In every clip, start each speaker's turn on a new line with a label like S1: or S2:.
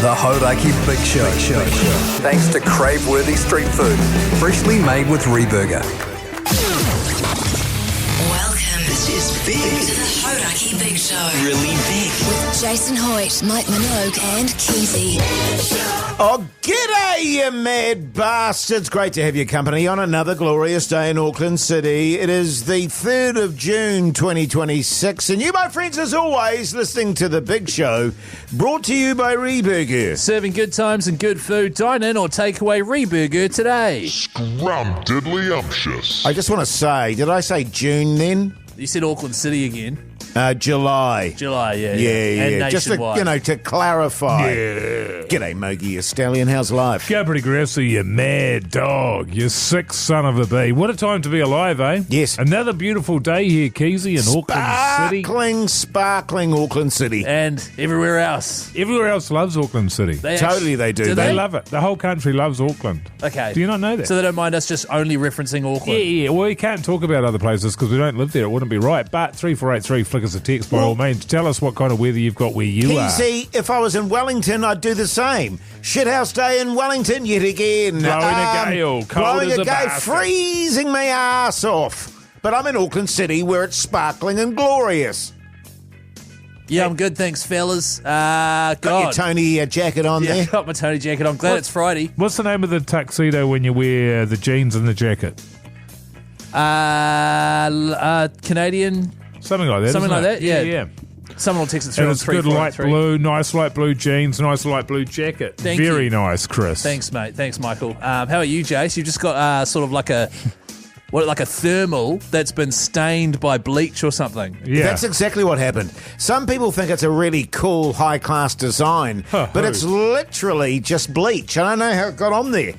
S1: The Hauraki Big Show. Thanks to crave-worthy street food, freshly made with Reburger.
S2: Welcome. This is big. To the Hauraki Big Show. Really big. With Jason Hoyte, Mike Minogue and Keyzie.
S3: Oh, g'day, you mad bastards. Great to have your company on another glorious day in Auckland City. It is the 3rd of June, 2026. And you, my friends, as always, listening to The Big Show, brought to you by Reburger.
S4: Serving good times and good food. Dine in or take away Reburger today.
S5: Scrumdiddly-umptious.
S3: I just want to say, did I say June then?
S4: You said Auckland City again.
S3: July.
S4: Yeah.
S3: And just
S4: nationwide.
S3: to clarify.
S5: Yeah.
S3: G'day, Mogey, you stallion. How's life?
S5: Go pretty grassy, you mad dog. You sick son of a bee. What a time to be alive, eh?
S3: Yes.
S5: Another beautiful day here, Keyzie, in Auckland City.
S3: Sparkling Auckland City.
S4: And everywhere else.
S5: Everywhere else loves Auckland City.
S3: They do.
S4: Do
S5: They love it. The whole country loves Auckland.
S4: Okay.
S5: Do you not know that?
S4: So they don't mind us just only referencing Auckland?
S5: Yeah. Well, we can't talk about other places because we don't live there. It wouldn't be right. But 3483, flick us a text by all means. Tell us what kind of weather you've got where you are.
S3: Keyzie, if I was in Wellington, I'd do the same. Shithouse day in Wellington yet again.
S5: Blowing a gale, cold as a bastard.
S3: Freezing my ass off. But I'm in Auckland City where it's sparkling and glorious.
S4: Yeah, I'm good, thanks, fellas.
S3: Got your Tony jacket on
S4: Yeah,
S3: there.
S4: got my Tony jacket. I'm glad it's Friday.
S5: What's the name of the tuxedo when you wear the jeans and the jacket?
S4: Canadian.
S5: Something like that.
S4: Something
S5: isn't
S4: like
S5: it?
S4: that, yeah.
S5: Yeah.
S4: Someone will text it through
S5: And
S4: on
S5: it's good light
S4: 3483.
S5: blue, nice light blue jeans, nice light blue jacket.
S4: Thank
S5: Very
S4: you.
S5: nice, Chris.
S4: Thanks, mate. Thanks, Michael. How are you, Jase? You've just got sort of like a thermal that's been stained by bleach or something.
S5: Yeah.
S3: That's exactly what happened. Some people think it's a really cool, high-class design, but it's literally just bleach. I don't know how it got on there.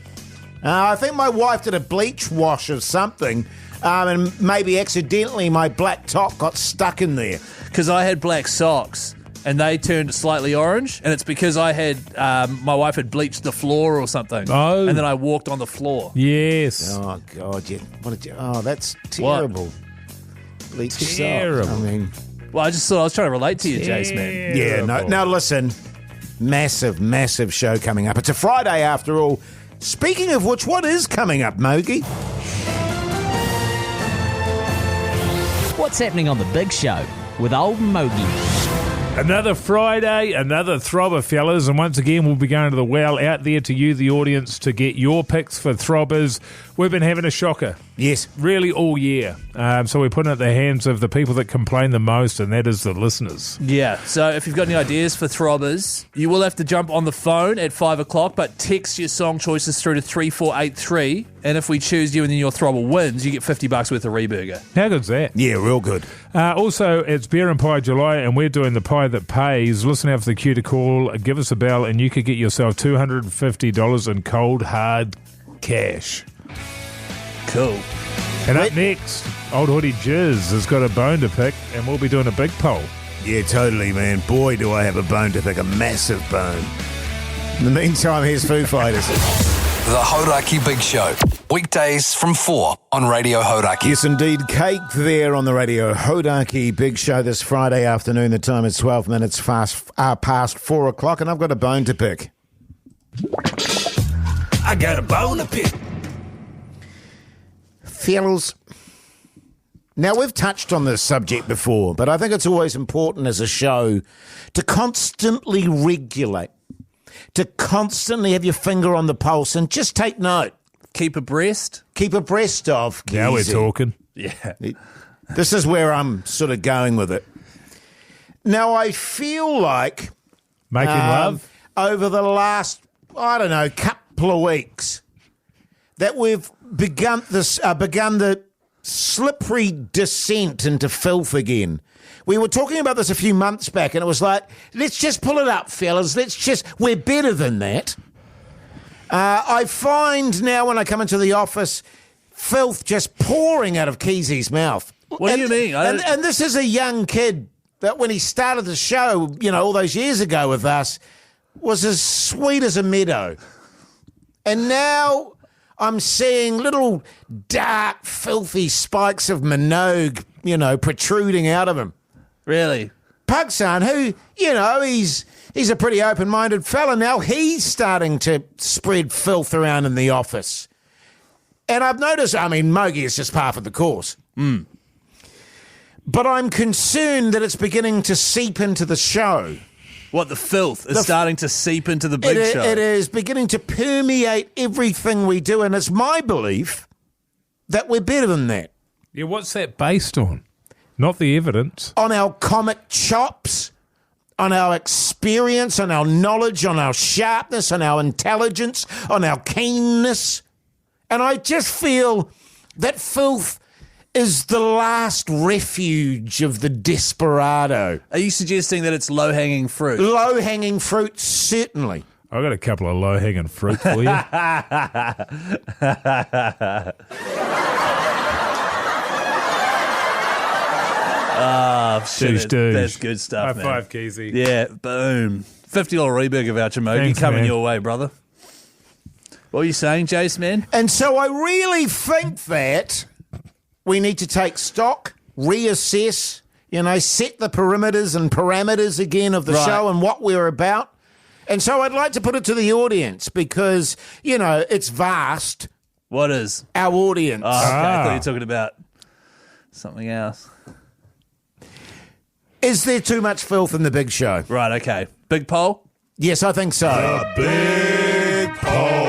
S3: I think my wife did a bleach wash of something, and maybe accidentally my black top got stuck in there.
S4: Because I had black socks and they turned slightly orange, and it's because I had my wife had bleached the floor or something.
S5: Oh.
S4: And then I walked on the floor.
S5: Yes.
S3: Oh, God. That's terrible. Bleach
S5: Terrible.
S3: sock. I mean,
S4: Well, I just thought I was trying to relate to you, Jase, man.
S3: yeah, no. Now, listen, massive show coming up. It's a Friday after all. Speaking of which, what is coming up, Mogey?
S6: What's happening on The Big Show with old Mogey?
S5: Another Friday, another Throbber, fellas, and once again we'll be going to the well out there to you, the audience, to get your picks for Throbbers. We've been having a shocker.
S3: Yes.
S5: Really all year. So we're putting it in the hands of the people that complain the most, and that is the listeners.
S4: Yeah, so if you've got any ideas for Throbbers, you will have to jump on the phone at 5 o'clock, but text your song choices through to 3483, and if we choose you and then your Throbber wins, you get $50 worth of Reburger.
S5: How good's that?
S3: Yeah, real good.
S5: Also, it's Beer and Pie July, and we're doing the pie that pays. Listen out for the cue to call, give us a bell, and you could get yourself $250 in cold, hard cash.
S4: Cool.
S5: And up next, Old Hoodie Jizz has got a bone to pick, and we'll be doing a big poll.
S3: Yeah, totally, man. Boy, do I have a bone to pick, a massive bone. In the meantime, here's Foo Fighters.
S1: The Hauraki Big Show. Weekdays from 4 on Radio Hauraki.
S3: Yes, indeed. Cake there on the Radio Hauraki Big Show this Friday afternoon. The time is 12 minutes past 4 o'clock, and I've got a bone to pick.
S7: I got a bone to pick.
S3: Fellas, now we've touched on this subject before, but I think it's always important as a show to constantly regulate, to constantly have your finger on the pulse and just take note.
S4: Keep abreast.
S3: Keep abreast of.
S5: Now we're
S3: Keyzie.
S5: talking.
S4: Yeah.
S3: This is where I'm sort of going with it. Now, I feel like
S5: Making love?
S3: over the last, I don't know, couple of weeks that we've begun the slippery descent into filth again. We were talking about this a few months back, and it was like, let's just pull it up, fellas. We're better than that. I find now when I come into the office, filth just pouring out of Keyzie's mouth.
S4: What do you mean?
S3: And this is a young kid that when he started the show, all those years ago with us, was as sweet as a meadow. And now I'm seeing little dark, filthy spikes of Minogue, protruding out of him.
S4: Really?
S3: Pugson, who, he's He's a pretty open-minded fella now. He's starting to spread filth around in the office. And I've noticed, Mogey is just half of the course. But I'm concerned that it's beginning to seep into the show.
S4: What, the filth is starting to seep into the big show?
S3: It is beginning to permeate everything we do, and it's my belief that we're better than that.
S5: Yeah, what's that based on? Not the evidence.
S3: On our comic chops, on our experience, on our knowledge, on our sharpness, on our intelligence, on our keenness. And I just feel that filth is the last refuge of the desperado.
S4: Are you suggesting that it's low-hanging fruit?
S3: Low-hanging fruit, certainly.
S5: I've got a couple of low-hanging fruit for you.
S4: Shit, that's good stuff,
S5: High
S4: man.
S5: five, Keyzie.
S4: Yeah, boom. $50 Reburger voucher, Mogey,
S5: Thanks,
S4: coming
S5: man.
S4: your way, brother. What are you saying, Jase, man?
S3: And so I really think that we need to take stock, reassess, set the perimeters and parameters again of the show and what we're about. And so I'd like to put it to the audience because, it's vast.
S4: What is?
S3: Our audience.
S4: Oh, okay. I thought you were talking about something else.
S3: Is there too much filth in the big show?
S4: Right, okay. Big poll?
S3: Yes, I think so.
S5: The big poll.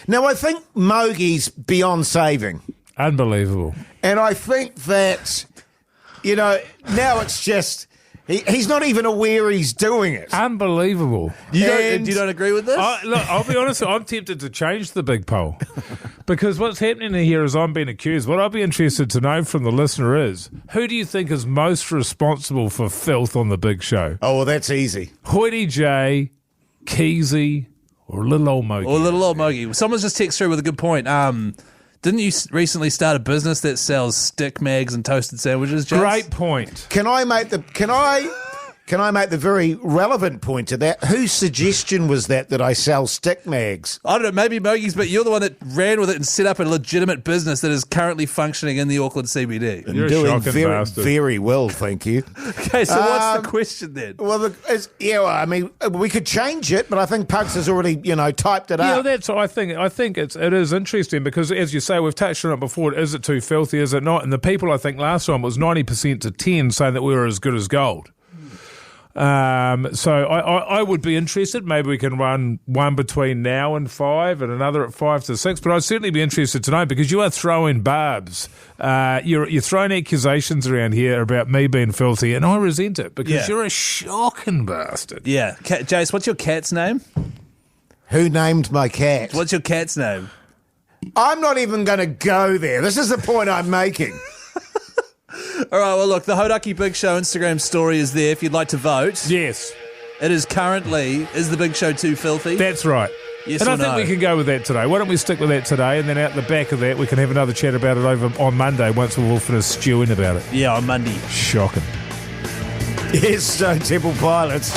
S3: Now, I think Mogey's beyond saving.
S5: Unbelievable.
S3: And I think that, now it's just, he's not even aware he's doing it.
S5: Unbelievable.
S4: Do you not agree with this?
S5: Look, I'll be honest, I'm tempted to change the big poll. Because what's happening here is I'm being accused. What I'd be interested to know from the listener is, who do you think is most responsible for filth on the big show?
S3: Oh, well, that's easy.
S5: Hoyte J, Keyzie, or little old Mogey?
S4: Or little old Mogey. Someone's just texted through with a good point. Didn't you recently start a business that sells stick mags and toasted sandwiches, Jase?
S5: Great point.
S3: Can I make the very relevant point to that? Whose suggestion was that I sell stick mags?
S4: I don't know, maybe Mogey's, but you're the one that ran with it and set up a legitimate business that is currently functioning in the Auckland CBD.
S5: You're
S3: doing
S5: a shocking
S3: very,
S5: bastard.
S3: very well, thank you.
S4: Okay, so what's the question then?
S3: Well, we could change it, but I think Pugs has already, typed it
S5: Yeah,
S3: up.
S5: that's. I think it is interesting because, as you say, we've touched on it before. Is it too filthy? Is it not? And the people, I think, last time was 90% to 10 saying that we were as good as gold. So I would be interested. Maybe we can run one between now and 5 and another at 5 to 6. But I'd certainly be interested to know because you are throwing barbs. You're throwing accusations around here about me being filthy, and I resent it because you're a shocking bastard.
S4: Yeah. Jase, what's your cat's name?
S3: Who named my cat?
S4: What's your cat's name?
S3: I'm not even going to go there. This is the point I'm making.
S4: All right, well, look, the Hauraki Big Show Instagram story is there if you'd like to vote.
S5: Yes,
S4: It is currently, is the Big Show too filthy?
S5: that's right.
S4: Yes
S5: and
S4: or
S5: I think
S4: no?
S5: we can go with that today. Why don't we stick with that today, and then out the back of that, we can have another chat about it over on Monday once we've all finished stewing about it.
S4: Yeah, on Monday.
S5: Shocking.
S3: Yes, Stone Temple Pilots.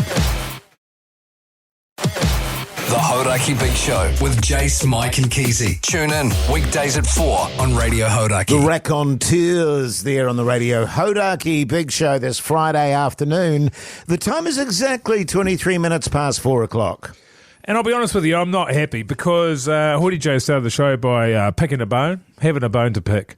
S1: The Hauraki Big Show with Jase, Mike and Keyzie. Tune in weekdays at 4 on Radio Hauraki.
S3: The raconteurs there on the Radio Hauraki Big Show this Friday afternoon. The time is exactly 23 minutes past 4 o'clock.
S5: And I'll be honest with you, I'm not happy because Hoyte J started the show by picking a bone, having a bone to pick,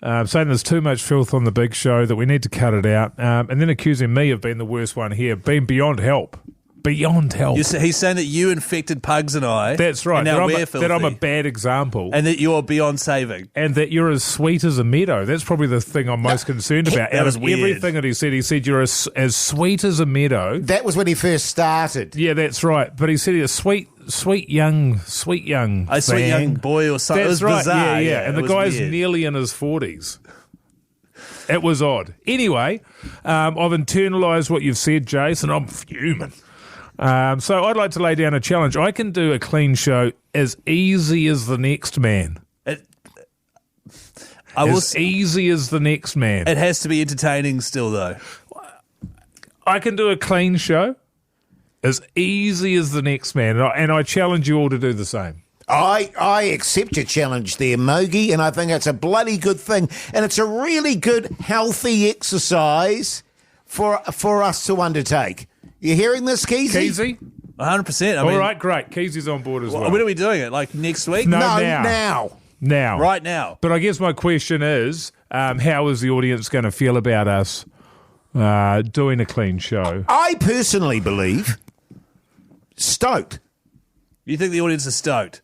S5: saying there's too much filth on the big show, that we need to cut it out, and then accusing me of being the worst one here, being beyond help. Beyond help.
S4: He's saying that you infected Pugs and I.
S5: That's right.
S4: And now we're
S5: that
S4: filthy.
S5: I'm a bad example.
S4: And that you're beyond saving.
S5: And that you're as sweet as a meadow. That's probably the thing I'm most concerned about.
S4: That
S5: Out
S4: was
S5: of
S4: weird.
S5: everything that he said you're as sweet as a meadow.
S3: That was when he first started.
S5: Yeah, that's right. But he said he's a sweet young
S4: A sweet young boy or something.
S5: That's
S4: it was
S5: right.
S4: bizarre.
S5: Yeah. And
S4: it
S5: the
S4: was
S5: guy's
S4: weird.
S5: nearly in his 40s. It was odd. Anyway, I've internalised what you've said, Jason. I'm fuming. So I'd like to lay down a challenge. I can do a clean show as easy as the next man. Easy as the next man.
S4: It has to be entertaining still, though.
S5: I can do a clean show as easy as the next man, and I challenge you all to do the same.
S3: I accept your challenge there, Mogey, and I think it's a bloody good thing. And it's a really good, healthy exercise for us to undertake. You hearing this, Keyzie?
S5: Keyzie?
S4: 100%.
S5: All right, great. Keysie's on board as well.
S4: When are we doing it? Like next week?
S5: No,
S3: now.
S5: Now.
S4: Right now.
S5: But I guess my question is, how is the audience going to feel about us doing a clean show?
S3: I personally believe stoked.
S4: You think the audience is stoked?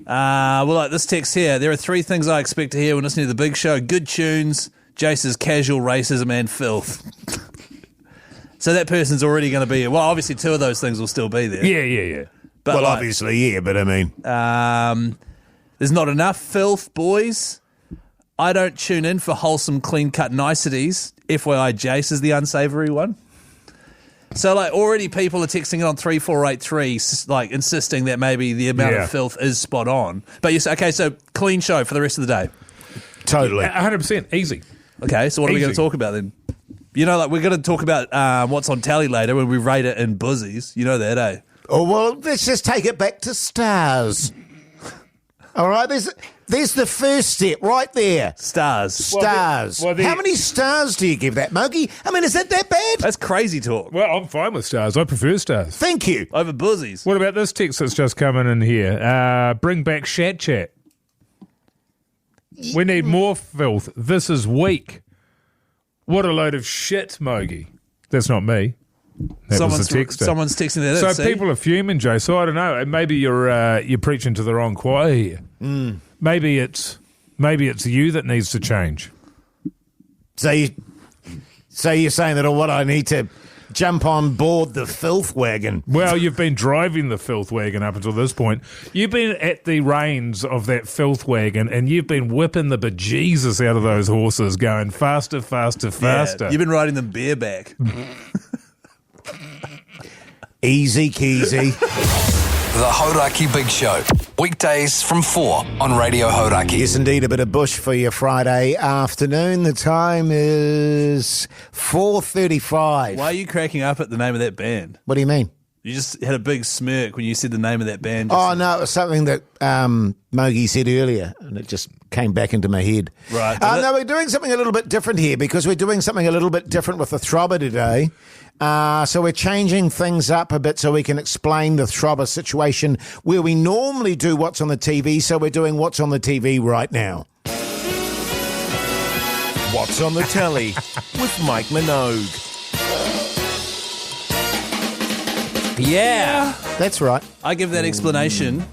S4: Well, like this text here, there are 3 things I expect to hear when listening to the big show. Good tunes, Jase's casual racism, and filth. So that person's already going to be... Well, obviously 2 of those things will still be there.
S5: Yeah.
S4: But
S3: Well, obviously, yeah, but I mean...
S4: There's not enough filth, boys. I don't tune in for wholesome, clean-cut niceties. FYI, Jase is the unsavoury one. So, like, already people are texting it on 3483, like, insisting that maybe the amount of filth is spot on. But, okay, so clean show for the rest of the day.
S3: Totally.
S5: 100%. Easy.
S4: Okay, so what are we going to
S5: Easy.
S4: talk about then? You know, like, we're going to talk about what's on tally later when we rate it in buzzies. You know that, eh?
S3: Oh, well, let's just take it back to stars. All right, there's the first step right there.
S4: Stars.
S3: Stars.
S5: Well,
S3: How many stars do you give that, Mogey? I mean, is that bad?
S4: That's crazy talk.
S5: Well, I'm fine with stars. I prefer stars.
S3: Thank you.
S4: Over buzzies.
S5: What about this text that's just coming in here? Bring back Shat Chat. We need more filth. This is weak. What a load of shit, Mogey. That's not me. That was the texter.
S4: Someone's texting that
S5: So
S4: in, see?
S5: people are fuming, Jay. So I don't know. Maybe you're preaching to the wrong choir here. Maybe it's you that needs to change.
S3: So you're saying that what I need to jump on board the filth wagon?
S5: Well, you've been driving the filth wagon up until this point. You've been at the reins of that filth wagon, and you've been whipping the bejesus out of those horses, going faster, faster, faster.
S4: Yeah, you've been riding them bareback.
S3: Easy, Keyzie.
S1: The Hauraki Big Show. Weekdays from 4 on Radio Hauraki.
S3: Yes, indeed, a bit of bush for your Friday afternoon. The time is 4:35.
S4: Why are you cracking up at the name of that band?
S3: What do you mean?
S4: You just had a big smirk when you said the name of that band.
S3: Oh, no, it was something that Mogey said earlier, and it just came back into my head.
S4: Right.
S3: No, we're doing something a little bit different here because we're doing something a little bit different with the Throbber today. So we're changing things up a bit so we can explain the Throbber situation where we normally do what's on the TV, so we're doing what's on the TV right now.
S7: What's on the telly with Mike Minogue.
S4: Yeah.
S3: That's right.
S4: I give that explanation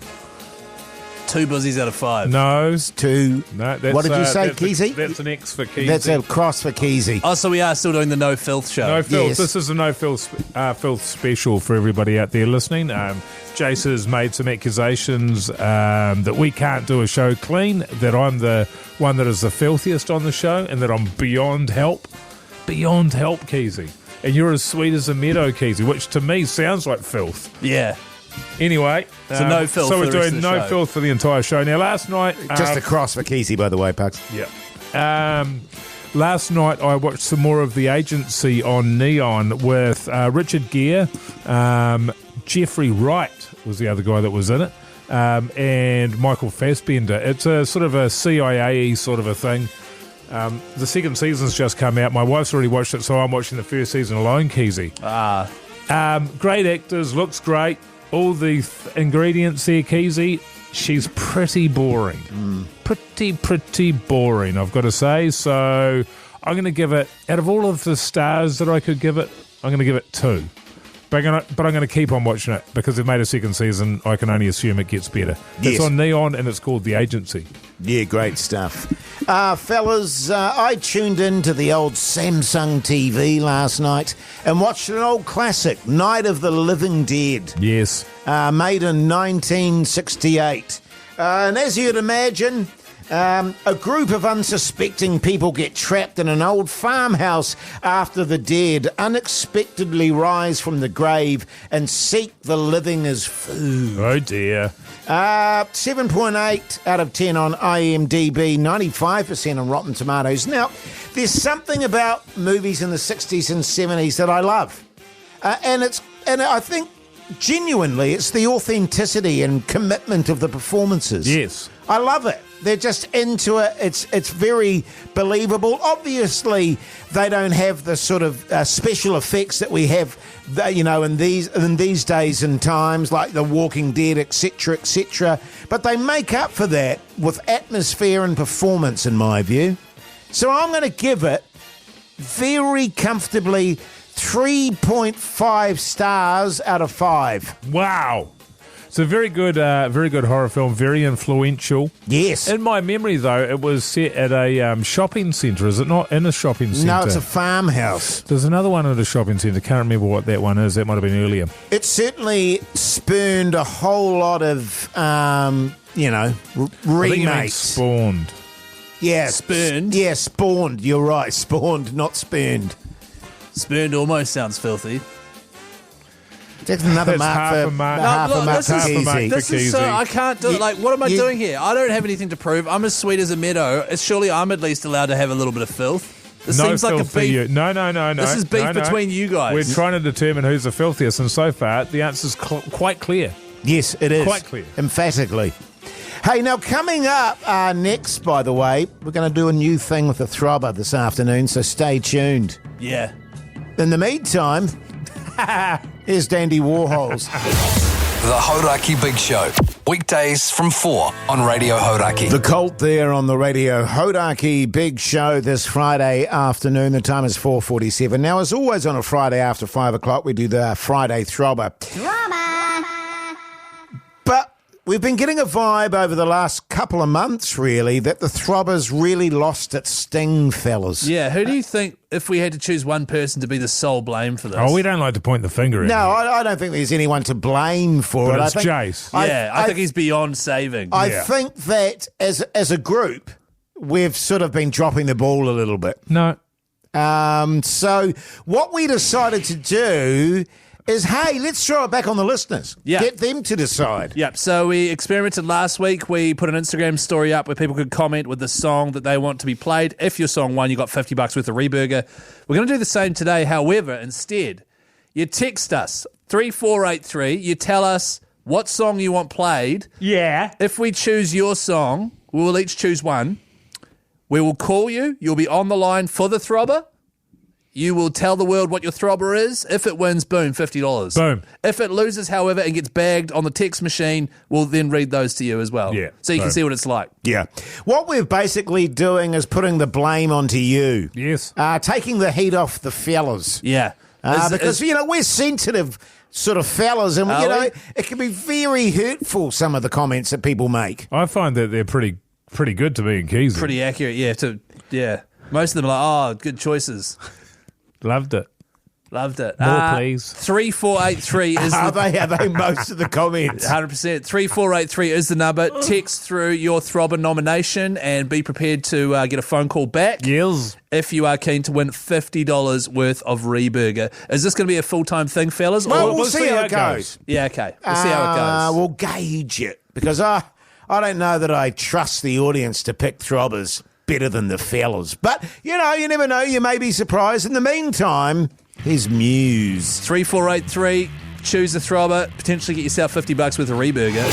S4: 2 buzzies out of 5.
S5: No.
S3: 2.
S5: No, that's,
S3: What did you say,
S5: that's
S3: Keyzie?
S5: That's an X for Keyzie.
S3: That's a cross for Keyzie.
S4: Oh, so we are still doing the No Filth show.
S5: No filth.
S3: Yes.
S5: This is a no filth special for everybody out there listening. Jace has made some accusations that we can't do a show clean, that I'm the one that is the filthiest on the show, and that I'm beyond help. Beyond help, Keyzie. And you're as sweet as a meadow, Keyzie, which to me sounds like filth.
S4: Yeah.
S5: Anyway,
S4: So no filth
S5: So
S4: for
S5: we're
S4: the rest
S5: doing
S4: of the
S5: no
S4: show.
S5: filth for the entire show. Now, last night,
S3: Just a cross for Keyzie, by the way, Pugs.
S5: yeah. Last night I watched some more of The Agency on Neon with Richard Gere, Jeffrey Wright was the other guy that was in it, and Michael Fassbender. It's a sort of a CIA sort of a thing. The second season's just come out. My wife's already watched it, so I'm watching the first season alone, Keyzie. Great actors, looks great. All the ingredients there, Keyzie. She's pretty boring. Pretty boring, I've got to say. So I'm going to give it, out of all of the stars that I could give it, I'm going to give it 2. But I'm going to keep on watching it because they've made a second season. I can only assume it gets better.
S3: Yes.
S5: It's on Neon and it's called The Agency.
S3: Yeah, great stuff. Fellas, I tuned into the old Samsung TV last night and watched an old classic, Night of the Living Dead.
S5: Yes.
S3: Made in 1968. And as you'd imagine, a group of unsuspecting people get trapped in an old farmhouse after the dead unexpectedly rise from the grave and seek the living as food.
S5: Oh, dear.
S3: 7.8 out of 10 on IMDb, 95% on Rotten Tomatoes. Now, there's something about movies in the 60s and 70s that I love. And I think genuinely, it's the authenticity and commitment of the performances.
S5: Yes.
S3: I love it. They're just into it. It's very believable. Obviously, they don't have the sort of special effects that we have, in these days and times, like The Walking Dead, etc., etc. But they make up for that with atmosphere and performance, in my view. So I'm going to give it very comfortably 3.5 stars out of 5.
S5: Wow. It's a very good horror film, very influential.
S3: Yes.
S5: In my memory, though, it was set at a shopping centre. Is it not in a shopping centre?
S3: No, it's a farmhouse.
S5: There's another one at a shopping centre. Can't remember what that one is. That might have been earlier.
S3: It certainly spurned a whole lot of, remakes.
S5: Spawned.
S3: Yeah.
S4: Spurned?
S3: Yeah, spawned. You're right. Spawned, not spurned.
S4: Spurned almost sounds filthy.
S3: That's another
S5: That's
S3: mark
S5: half
S3: for
S5: a mark.
S3: half
S4: No,
S3: a
S4: look,
S3: mark
S4: this
S3: for
S4: is-
S3: Keyzie.
S4: This is so, I can't do it. Like, what am I doing here? I don't have anything to prove. I'm as sweet as a meadow. Surely I'm at least allowed to have a little bit of filth. This
S5: No
S4: seems like a
S5: filth for
S4: beef.
S5: you. No.
S4: This is beef between you guys.
S5: We're trying to determine who's the filthiest, and so far the answer's quite clear.
S3: Yes, it is.
S5: Quite clear.
S3: Emphatically. Hey, now coming up next, by the way, we're going to do a new thing with the Throbber this afternoon, so stay tuned.
S4: Yeah.
S3: In the meantime, here's Dandy Warhols.
S1: The Hauraki Big Show. Weekdays from 4 on Radio Hauraki.
S3: The Cult there on the Radio Hauraki Big Show this Friday afternoon. The time is 4:47. Now, as always on a Friday after 5 o'clock, we do the Friday Throbber. But we've been getting a vibe over the last couple of months, really, that the Throbber's really lost its sting, fellas.
S4: Yeah, who do you think, if we had to choose one person to be the sole blame for this?
S5: Oh, we don't like to point the finger at
S3: No,
S5: him.
S3: I don't think there's anyone to blame for
S5: But
S3: it.
S5: it's
S3: I think,
S5: Jase.
S4: I think he's beyond saving.
S3: I
S5: Yeah.
S3: think that as a group, we've sort of been dropping the ball a little bit.
S5: No.
S3: So what we decided to do is, hey, let's throw it back on the listeners.
S4: Yeah.
S3: Get them to decide.
S4: Yep, so we experimented last week. We put an Instagram story up where people could comment with the song that they want to be played. If your song won, you got $50 worth of Reburger. We're going to do the same today. However, instead, you text us 3483. You tell us what song you want played.
S5: Yeah.
S4: If we choose your song, we will each choose one. We will call you. You'll be on the line for the Throbber. You will tell the world what your Throbber is. If it wins, boom, $50.
S5: Boom.
S4: If it loses, however, and gets bagged on the text machine, we'll then read those to you as well.
S5: Yeah,
S4: So you can
S5: boom.
S4: see what it's like.
S3: Yeah. What we're basically doing is putting the blame onto you.
S5: Yes.
S3: Taking the heat off the fellas.
S4: Yeah.
S3: Because, we're sensitive sort of fellas, and,
S4: Are we?
S3: it can be very hurtful, some of the comments that people make.
S5: I find that they're pretty good to me and Keyzie.
S4: Pretty accurate, yeah. Most of them are like, oh, good choices.
S5: Loved it.
S4: Loved it.
S5: More, please.
S4: 3483 is
S3: Are
S4: the...
S3: they most of the comments?
S4: 100%. 3483 is the number. Text through your Throbber nomination and be prepared to get a phone call back
S5: Yes.
S4: if you are keen to win $50 worth of Reburger. Is this going to be a full-time thing, fellas?
S3: Well, we'll see how it goes.
S4: Yeah, okay. We'll see how it goes.
S3: We'll gauge it, because I don't know that I trust the audience to pick Throbbers better than the fellas. But, you never know. You may be surprised. In the meantime, here's Muse.
S4: 3483, choose the Throbber, potentially get yourself $50 worth of Reburger.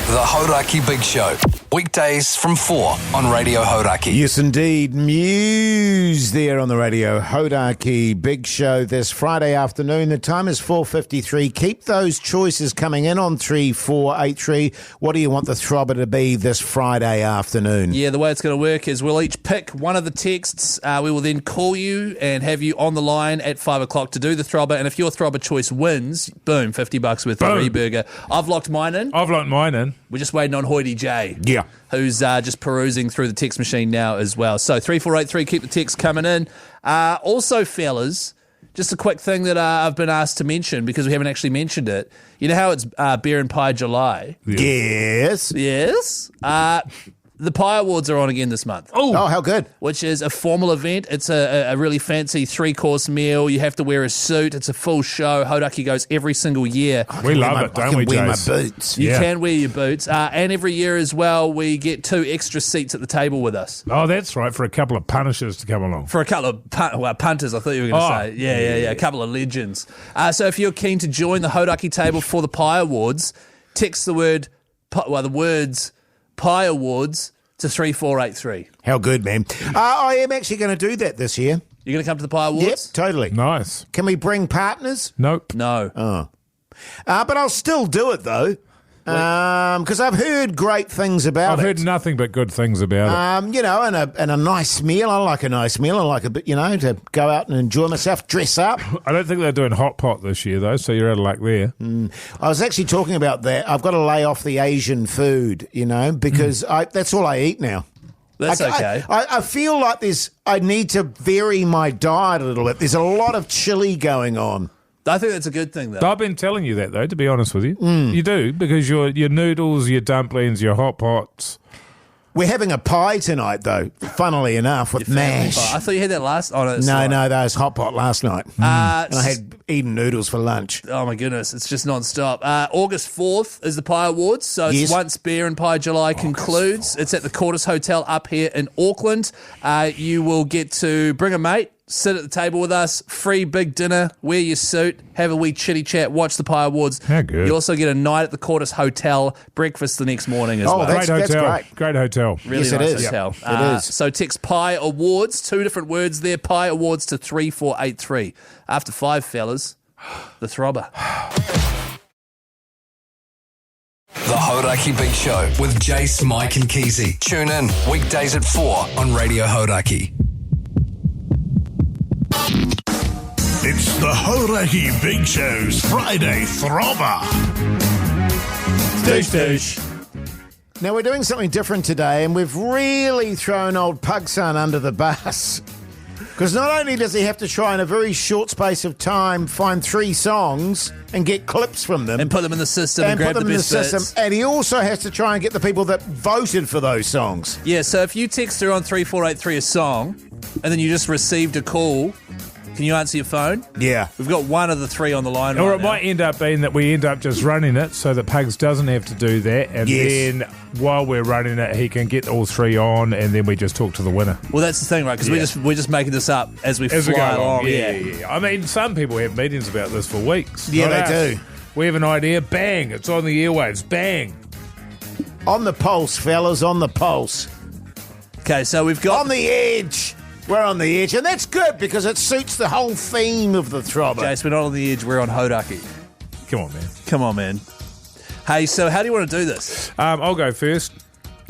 S1: The Hauraki Big Show. Weekdays from 4 on Radio Hauraki.
S3: Yes, indeed. Muse there on the Radio Hauraki Big Show this Friday afternoon. The time is 4:53. Keep those choices coming in on 3483. What do you want the Throbber to be this Friday afternoon?
S4: Yeah, the way it's going to work is we'll each pick one of the texts. We will then call you and have you on the line at 5 o'clock to do the Throbber. And if your Throbber choice wins, boom, $50 worth of Reburger. I've locked mine in.
S5: I've locked mine in.
S4: We're just waiting on Hoyte J.
S3: Yeah.
S4: Who's just perusing through the text machine now as well. So 3483, keep the text coming in. Also, fellas, just a quick thing that I've been asked to mention because we haven't actually mentioned it. You know how it's Beer and Pie July?
S3: Yes.
S4: Yes. The Pie Awards are on again this month.
S3: Oh, how good.
S4: Which is a formal event. It's a really fancy 3-course meal. You have to wear a suit. It's a full show. Hauraki goes every single year.
S5: We love it, don't we,
S3: I can wear my
S5: Jase?
S3: boots.
S4: You can wear your boots. And every year as well, we get 2 extra seats at the table with us.
S5: Oh, that's right, for a couple of punishers to come along.
S4: For a couple of punters, I thought you were going to say. Yeah. A couple of legends. So if you're keen to join the Hauraki table for the Pie Awards, text the words Pie Awards to 3483.
S3: How good, man. I am actually going to do that this year.
S4: You're going to come to the Pie Awards?
S3: Yep, totally.
S5: Nice.
S3: Can we bring partners?
S5: Nope.
S4: No.
S3: But I'll still do it, though, because I've heard great things about
S5: I've
S3: it.
S5: heard nothing but good things about it.
S3: And a nice meal. I like a nice meal. I like a bit, to go out and enjoy myself, dress up.
S5: I don't think they're doing hot pot this year, though, so you're out of luck there.
S3: I was actually talking about that. I've got to lay off the Asian food, because that's all I eat now.
S4: That's okay.
S3: I feel like I need to vary my diet a little bit. There's a lot of chili going on.
S4: I think that's a good thing, though.
S5: I've been telling you that, though, to be honest with you. You do, because your noodles, your dumplings, your hot pots.
S3: We're having a pie tonight, though, funnily enough, with mash.
S4: I thought you had that last on it.
S3: No, that was hot pot last night. And I had eaten noodles for lunch.
S4: Oh, my goodness. It's just non-stop. August 4th is the Pie Awards. So
S3: Yes.
S4: it's once Beer and Pie July concludes. It's at the Quarters Hotel up here in Auckland. You will get to bring a mate, sit at the table with us, free big dinner, wear your suit, have a wee chitty chat, watch the Pie Awards.
S5: How good.
S4: You also get a night at the Quarters Hotel, breakfast the next morning as well.
S3: That's
S5: hotel.
S3: great.
S5: Great hotel.
S4: Really
S3: Yes,
S4: nice
S3: it is.
S4: hotel.
S3: It is.
S4: So text Pie Awards, 2 different words there, Pie Awards to 3483. After 5, fellas, the Throbber.
S1: The Hauraki Big Show with Jase, Mike and Keyzie. Tune in weekdays at 4 on Radio Hauraki.
S8: It's the Hauraki Big Show's Friday Throbber.
S3: Now, we're doing something different today, and we've really thrown old Pugson under the bus. Because not only does he have to try in a very short space of time find 3 songs and get clips from them.
S4: And put them in the system and grab
S3: put
S4: the
S3: them in the
S4: best
S3: system,
S4: bits.
S3: and he also has to try and get the people that voted for those songs.
S4: Yeah, so if you text her on 3483 a song, and then you just received a call, can you answer your phone?
S3: Yeah.
S4: We've got 1 of the 3 on the line
S5: Or
S4: right
S5: it
S4: now.
S5: might end up being that we end up just running it so that Pugs doesn't have to do that. And
S3: Yes.
S5: then while we're running it, he can get all 3 on, and then we just talk to the winner.
S4: Well, that's the thing, right? Because we're just making this up as we
S5: As we
S4: fly
S5: go
S4: along.
S5: along. Yeah. I mean, some people have meetings about this for weeks.
S3: Yeah,
S5: Not
S3: they
S5: us.
S3: do.
S5: We have an idea, bang, it's on the airwaves, bang.
S3: On the pulse, fellas, on the pulse.
S4: Okay, so we've got...
S3: On the edge. We're on the edge, and that's good because it suits the whole theme of the Throbber.
S4: Jase, we're not on the edge, we're on Hauraki.
S5: Come on, man.
S4: Come on, man. Hey, so how do you want to do this?
S5: I'll go first.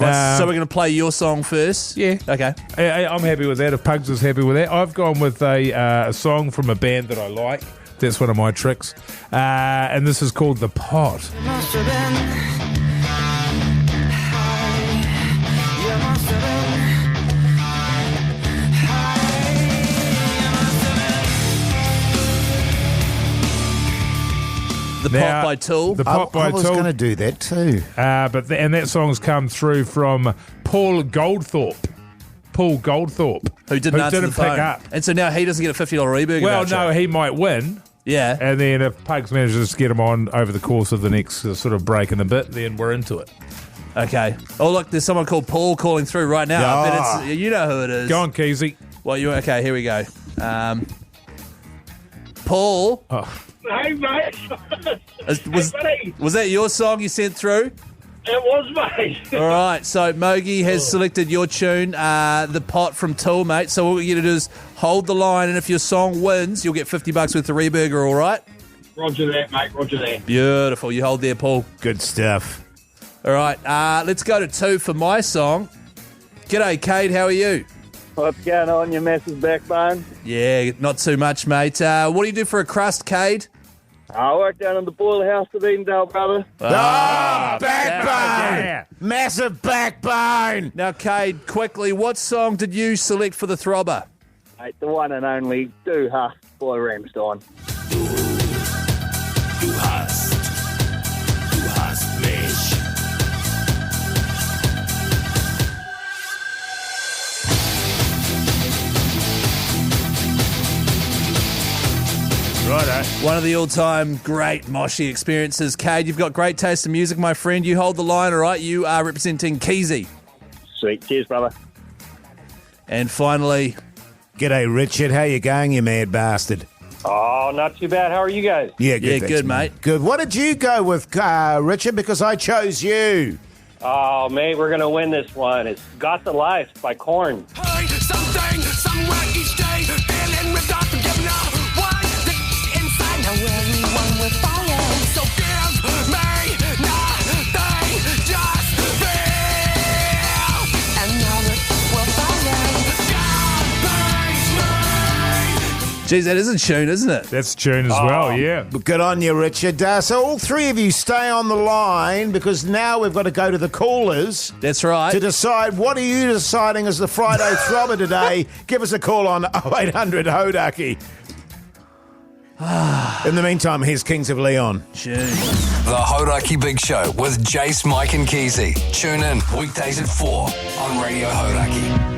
S4: So we're going to play your song first?
S5: Yeah.
S4: Okay.
S5: I'm happy with that. If Pugs is happy with that, I've gone with a song from a band that I like. That's one of my tricks. And this is called The Pot.
S4: The Pot by Tool.
S5: The Pot by
S3: I was
S5: Tool.
S3: going to do that too.
S5: And that song's come through from Paul Goldthorpe. Who
S4: didn't answer the
S5: pick
S4: phone.
S5: up.
S4: And so now he doesn't get a $50 reburger
S5: Well,
S4: voucher.
S5: no, he might win.
S4: Yeah.
S5: And then if Pugs manages to get him on over the course of the next sort of break in a bit, then we're into it.
S4: Okay. Oh, look, there's someone called Paul calling through right now. I bet it's, you know who it is.
S5: Go on, Keyzie.
S4: Well, okay, here we go. Paul.
S9: Hey, mate.
S4: Was that your song you sent through?
S9: It was, mate.
S4: All right, so Mogey has selected your tune, The Pot from Tool, mate. So what we're going to do is hold the line, and if your song wins, you'll get $50 worth of reburger, all right?
S9: Roger that, mate. Roger that.
S4: Beautiful. You hold there, Paul.
S3: Good stuff.
S4: All right, let's go to 2 for my song. G'day, Cade. How are you?
S9: What's going on, you massive backbone?
S4: Yeah, not too much, mate. What do you do for a crust, Cade?
S9: I work down in the boiler house at Edendale, brother.
S3: Backbone!
S5: Yeah.
S3: Massive backbone!
S4: Now, Cade, quickly, what song did you select for the Throbber?
S9: Mate, the one and only Do Huss by Ramstein.
S5: Righto.
S4: One of the all-time great Moshi experiences. Cade, you've got great taste in music, my friend. You hold the line, all right? You are representing Keyzie.
S9: Sweet. Cheers, brother.
S4: And finally...
S3: G'day, Richard. How you going, you mad bastard?
S10: Oh, not too bad. How are you guys?
S3: Yeah, good,
S4: Yeah,
S3: thanks,
S4: good, mate.
S3: Good. What did you go with, Richard? Because I chose you.
S10: Oh, mate, we're going to win this one. It's Got the Life by Korn.
S4: Geez, that is a tune, isn't it?
S5: That's a tune as well, yeah.
S3: Good on you, Richard. So all three of you stay on the line because now we've got to go to the callers.
S4: That's right.
S3: To decide what are you deciding as the Friday Throbber today. Give us a call on 0800 Hauraki. In the meantime, here's Kings of Leon.
S4: Tune.
S1: The Hauraki Big Show with Jase, Mike and Keyzie. Tune in weekdays at 4 on Radio Hauraki.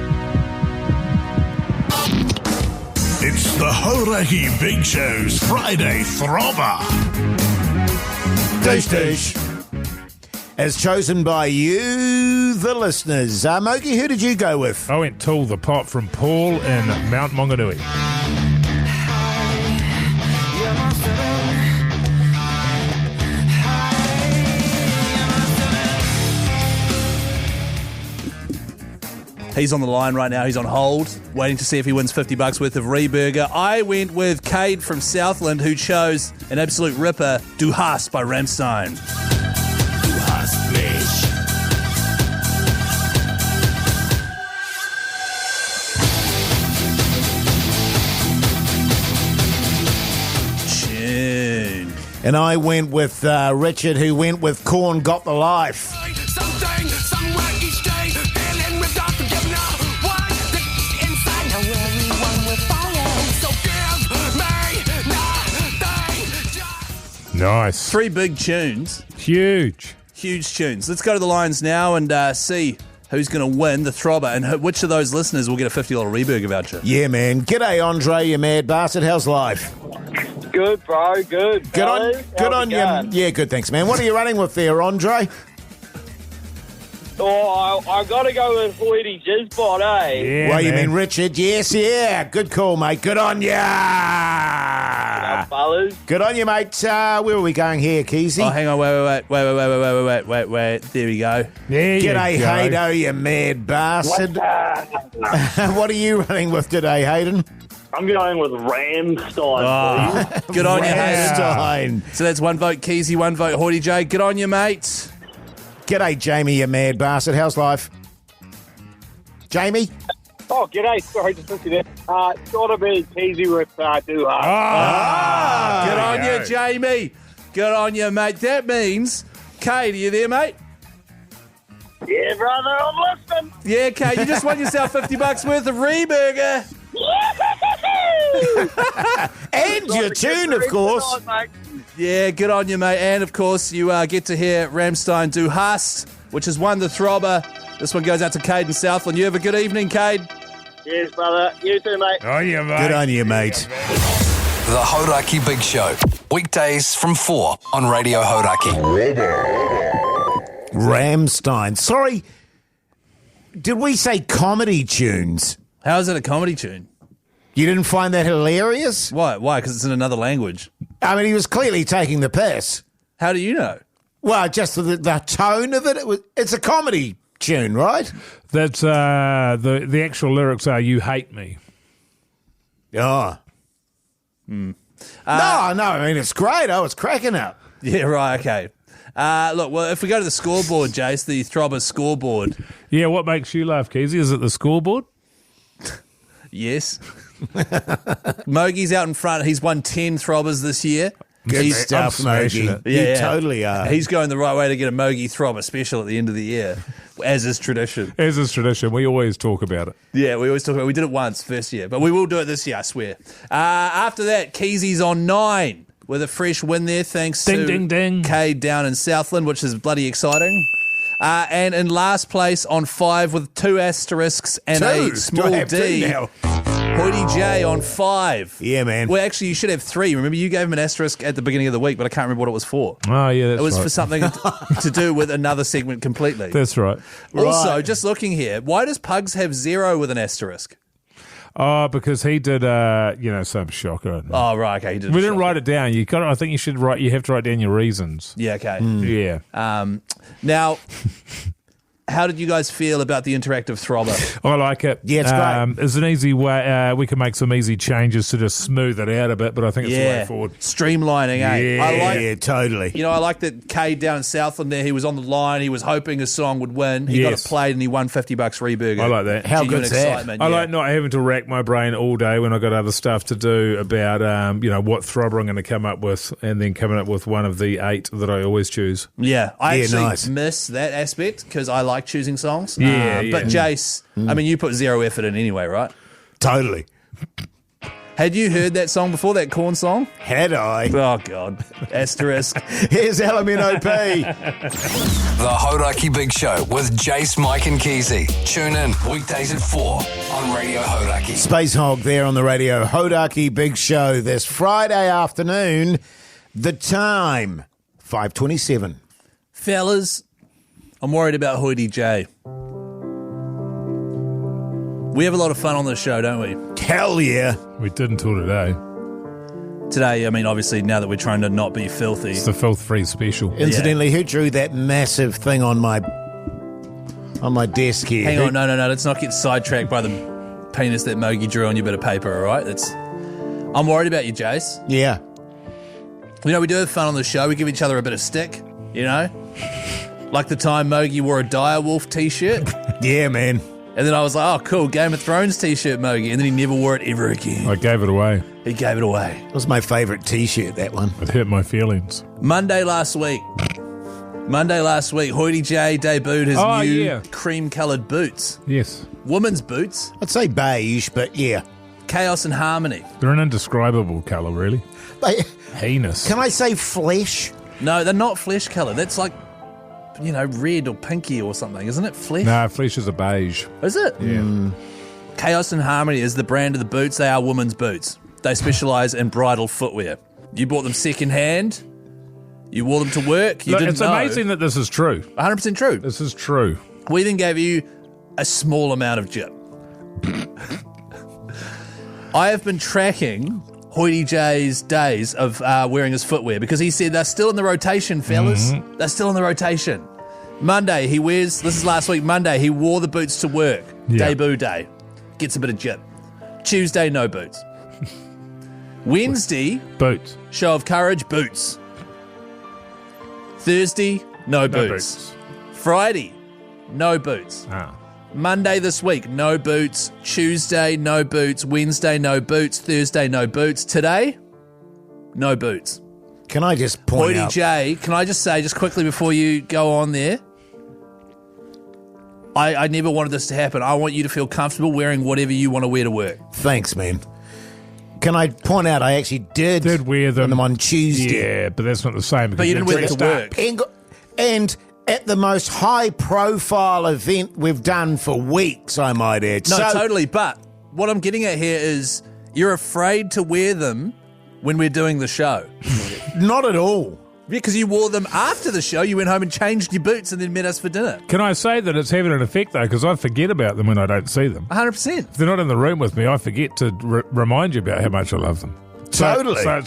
S8: It's the Hauraki Big Show's Friday Throbber.
S3: Dish dish. As chosen by you, the listeners. Mogey, who did you go with?
S5: I went Tool the Pot from Paul in Mount Maunganui.
S4: He's on the line right now. He's on hold, waiting to see if he wins $50 worth of Reburger. I went with Cade from Southland, who chose an absolute ripper, Du Hast by Rammstein.
S8: Du hast mich.
S4: Tune.
S3: And I went with Richard, who went with Korn, Got the Life.
S5: Nice.
S4: 3 big tunes.
S5: Huge.
S4: Huge tunes. Let's go to the lines now and see who's going to win the Throbber and which of those listeners will get a $50 Reburger voucher.
S3: Yeah, man. G'day, Andre, you mad bastard. How's life?
S9: Good, bro. Good.
S3: Good on you. Yeah, good, thanks, man. What are you running with there, Andre?
S9: Oh, I got to go with Hoyte Jizzbot, eh?
S5: Yeah,
S3: Well, you
S5: man.
S3: mean Richard? Yes, yeah. Good call, mate. Good on ya.
S9: Fellas.
S3: Good on you, mate. Where are we going here, Keyzie?
S4: Oh, hang on. Wait. There we go.
S5: There you
S3: G'day,
S5: go.
S3: Haydo, you mad bastard. What are you running with today, Hayden?
S10: I'm going with Rammstein, please.
S4: Good on you, Hayden.
S3: Stein.
S4: So that's 1 vote Keyzie, 1 vote Hoyte J. Good on you, mate.
S3: G'day, Jamie, you mad bastard. How's life? Jamie?
S9: Oh, g'day. Sorry, just listening there. It's got to be Keyzie with Du Hast.
S4: Good on
S5: there
S4: you,
S5: we go.
S4: Jamie. Good on you, mate. That means, Kate, are you there, mate?
S9: Yeah, brother, I'm listening.
S4: Yeah, Kate, you just won yourself $50 worth of Reburger.
S3: And your tune, of course.
S4: Yeah, good on you, mate. And, of course, you get to hear Rammstein Du Hast, which has won the Throbber. This one goes out to Cade in Southland. You have a good evening, Cade.
S9: Yes, brother. You too, mate.
S5: Oh, yeah, mate.
S3: Good on you, mate.
S1: The Hauraki Big Show. Weekdays from 4 on Radio Hauraki.
S3: Rammstein. Sorry, did we say comedy tunes?
S4: How is it a comedy tune?
S3: You didn't find that hilarious?
S4: Why? Because it's in another language.
S3: I mean, he was clearly taking the piss.
S4: How do you know?
S3: Well, just the tone of it. It's a comedy tune, right?
S5: That's the actual lyrics are "You hate me."
S3: Oh. No, I mean, it's great. I was cracking up.
S4: Yeah, right, okay. Look, well, if we go to the scoreboard, Jace, the Throbber scoreboard.
S5: Yeah, what makes you laugh, Keyzie? Is it the scoreboard?
S4: Yes. Mogey's out in front. He's won 10 Throbbers this year.
S3: Good stuff,
S5: smashing
S3: Mogey.
S5: it.
S3: You totally are.
S4: He's going the right way to get a Mogey Throbber special at the end of the year, as is tradition.
S5: As is tradition, we always talk about it.
S4: Yeah, we always talk about it. We did it once first year, but we will do it this year, I swear. After that, Keyzie's on 9 with a fresh win there, thanks
S5: Ding,
S4: to
S5: ding, ding.
S4: Cade down in Southland, which is bloody exciting. And in last place on 5 with 2 asterisks and a
S3: Two.
S4: small
S3: Do I have
S4: D.
S3: two now?
S4: Hoyte J on 5.
S3: Yeah, man.
S4: Well, actually, you should have 3. Remember, you gave him an asterisk at the beginning of the week, but I can't remember what it was for.
S5: Oh, yeah, that's
S4: It was
S5: right.
S4: for something to do with another segment completely.
S5: That's right.
S4: Also, just looking here, why does Pugs have 0 with an asterisk?
S5: Oh, because he did, some shocker.
S4: Oh, right, okay. He did
S5: We didn't write it down. I think you have to write down your reasons.
S4: Yeah, okay.
S5: Yeah.
S4: Now, how did you guys feel about the interactive Throbber?
S5: I like it.
S3: Yeah, it's great.
S5: It's an easy way. We can make some easy changes to just smooth it out a bit, but I think it's the way forward.
S4: Streamlining, eh?
S3: Yeah, totally.
S4: You know, I like that Cade down in Southland there, he was on the line, he was hoping a song would win. He got it played and he won $50 Reburger.
S5: I like that.
S3: How
S4: Genuine
S3: good's that?
S4: excitement,
S5: I like not having to rack my brain all day when I got other stuff to do about, what Throbber I'm going to come up with, and then coming up with one of the 8 that I always choose.
S4: Yeah, I
S3: Yeah,
S4: actually
S3: nice.
S4: miss that aspect because I like choosing songs.
S5: Yeah,
S4: But
S5: yeah.
S4: Jase, I mean, you put 0 effort in anyway, right?
S3: Totally.
S1: Had you heard that song before, that Korn song?
S3: Had I?
S1: Oh, God. Asterisk.
S3: Here's LMNOP.
S1: The Hauraki Big Show with Jase, Mike and Keyzie. Tune in weekdays at 4 on Radio Hauraki.
S3: Space Hog there on the Radio Hauraki Big Show this Friday afternoon. The time, 5:27.
S4: Fellas, I'm worried about Hoyte J. We have a lot of fun on this show, don't we?
S3: Hell yeah.
S5: We did until today.
S4: Today, I mean, obviously, now that we're trying to not be filthy.
S5: It's the filth-free special.
S3: Incidentally, who drew that massive thing on my desk here?
S4: Hang on, no. Let's not get sidetracked by the penis that Mogey drew on your bit of paper, all right? I'm worried about you, Jase.
S3: Yeah.
S4: You know, we do have fun on the show. We give each other a bit of stick, you know? Like the time Mogey wore a Direwolf t-shirt.
S3: Yeah, man.
S4: And then I was like, oh, cool, Game of Thrones t-shirt, Mogey. And then he never wore it ever again.
S5: I gave it away.
S4: He gave it away.
S3: It was my favourite t-shirt, that one.
S5: It hurt my feelings.
S4: Monday last week, Hoyte J debuted his new cream-coloured boots.
S5: Yes.
S4: Women's boots.
S3: I'd say beige, but yeah.
S4: Chaos and Harmony.
S5: They're an indescribable colour, really. Heinous.
S3: Can I say flesh?
S4: No, they're not flesh coloured. That's like, you know, red or pinky or something, isn't it? Flesh?
S5: Nah, flesh is a beige.
S4: Is it?
S5: Yeah.
S4: Chaos and Harmony is the brand of the boots. They are women's boots. They specialise in bridal footwear. You bought them second-hand. You wore them to work. You
S5: Look,
S4: didn't
S5: it's
S4: know.
S5: amazing that this is true.
S4: 100% true.
S5: This is true.
S4: We then gave you a small amount of jip. I have been tracking Hoyte J's days of wearing his footwear because he said they're still in the rotation, fellas.
S5: Mm-hmm.
S4: They're still in the rotation. Monday, this is last week, Monday, he wore the boots to work.
S5: Yeah.
S4: Debut day. Gets a bit of jip. Tuesday, no boots. Wednesday,
S5: Boots.
S4: show of courage, boots. Thursday, no boots.
S5: boots.
S4: Friday, no boots.
S5: Ah.
S4: Monday this week, no boots. Tuesday, no boots. Wednesday, no boots. Thursday, no boots. Today, no boots.
S3: Can I just point
S4: Hoyte
S3: out?
S4: J, can I just say, just quickly before you go on there, I never wanted this to happen. I want you to feel comfortable wearing whatever you want to wear to work.
S3: Thanks, man. Can I point out I actually did
S5: wear them
S3: on Tuesday.
S5: Yeah, but that's not the same.
S4: But you didn't wear them to work.
S3: And at the most high-profile event we've done for weeks, I might add.
S4: No,
S3: So-
S4: totally. But what I'm getting at here is you're afraid to wear them when we're doing the show.
S3: Not at all.
S4: Because you wore them after the show. You went home and changed your boots and then met us for dinner.
S5: Can I say that it's having an effect, though, because I forget about them when I don't see them.
S4: 100%.
S5: If they're not in the room with me, I forget to remind you about how much I love them.
S3: Totally.
S5: So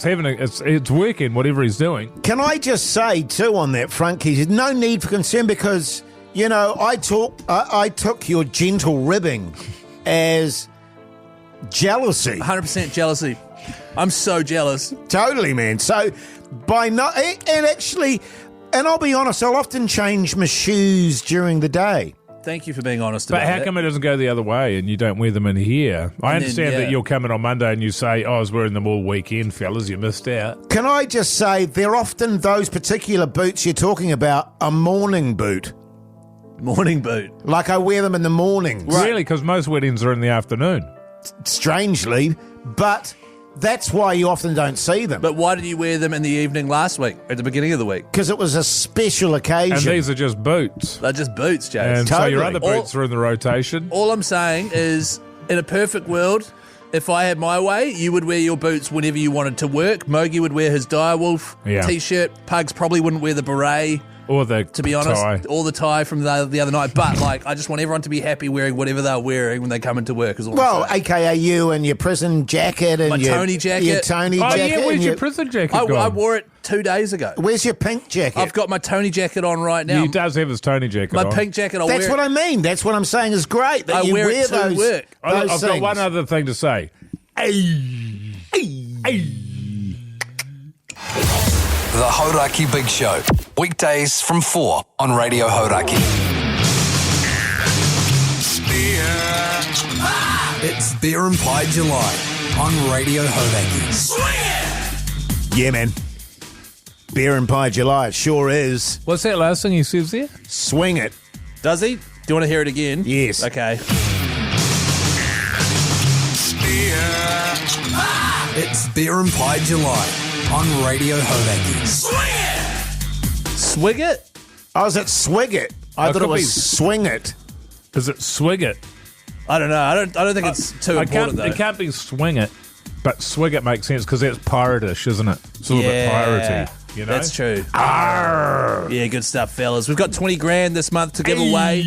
S5: it's working, whatever he's doing.
S3: Can I just say, too, on that front, Keith, no need for concern because, you know, I took your gentle ribbing as jealousy.
S4: 100% jealousy. I'm so jealous.
S3: Totally, man. So, and I'll be honest, I'll often change my shoes during the day.
S4: Thank you for being honest
S5: But
S4: about
S5: how
S4: that.
S5: come it doesn't go the other way and you don't wear them in here? I understand that you'll come in on Monday and you say, I was wearing them all weekend, fellas, you missed out.
S3: Can I just say, they're often those particular boots you're talking about, a morning boot.
S4: Morning boot.
S3: Like I wear them in the mornings.
S5: Really? Because most weddings are in the afternoon.
S3: Strangely, but that's why you often don't see them.
S4: But why did you wear them in the evening last week, at the beginning of the week?
S3: Because it was a special occasion.
S5: And these are just boots.
S4: They're just boots, Jase.
S5: And so your other
S3: Totally.
S5: boots are in the rotation.
S4: All I'm saying is, in a perfect world, if I had my way, you would wear your boots whenever you wanted to work. Mogey would wear his Direwolf T-shirt. Pugs probably wouldn't wear the beret.
S5: Or the
S4: to be honest,
S5: tie.
S4: or the tie from the other night. But like, I just want everyone to be happy wearing whatever they're wearing when they come into work. Is all I'm saying.
S3: AKA you and your prison jacket and
S4: my Tony jacket.
S3: Your Tony jacket.
S5: Oh yeah, where's your prison jacket gone?
S4: I wore it 2 days ago.
S3: Where's your pink jacket?
S4: I've got my Tony jacket on right now.
S5: He does have his Tony jacket on.
S4: My pink jacket.
S3: That's what I mean. That's what I'm saying is great. That
S4: I
S3: you
S4: wear it to
S3: those,
S4: work.
S3: Those
S5: I've got one other thing to say.
S1: The Hauraki Big Show. Weekdays from 4 on Radio Hauraki. It's Beer and Pie July on Radio Hauraki.
S3: Yeah, man. Beer and Pie July, it sure is.
S5: What's that last thing he says there?
S3: Swing it.
S4: Does he? Do you want to hear it again?
S3: Yes.
S4: Okay.
S1: It's Beer and Pie July on Radio Hauraki.
S4: Swig it?
S3: Oh, is it swig it? I thought it was swing it.
S5: Is it swig it?
S4: I don't know. I don't think it's too important though.
S5: It can't be swing it, but swig it makes sense because that's pirate-ish, isn't it? It's a little bit piratey. You know?
S4: That's true.
S3: Arr.
S4: Yeah, good stuff, fellas. We've got 20 grand this month to give away.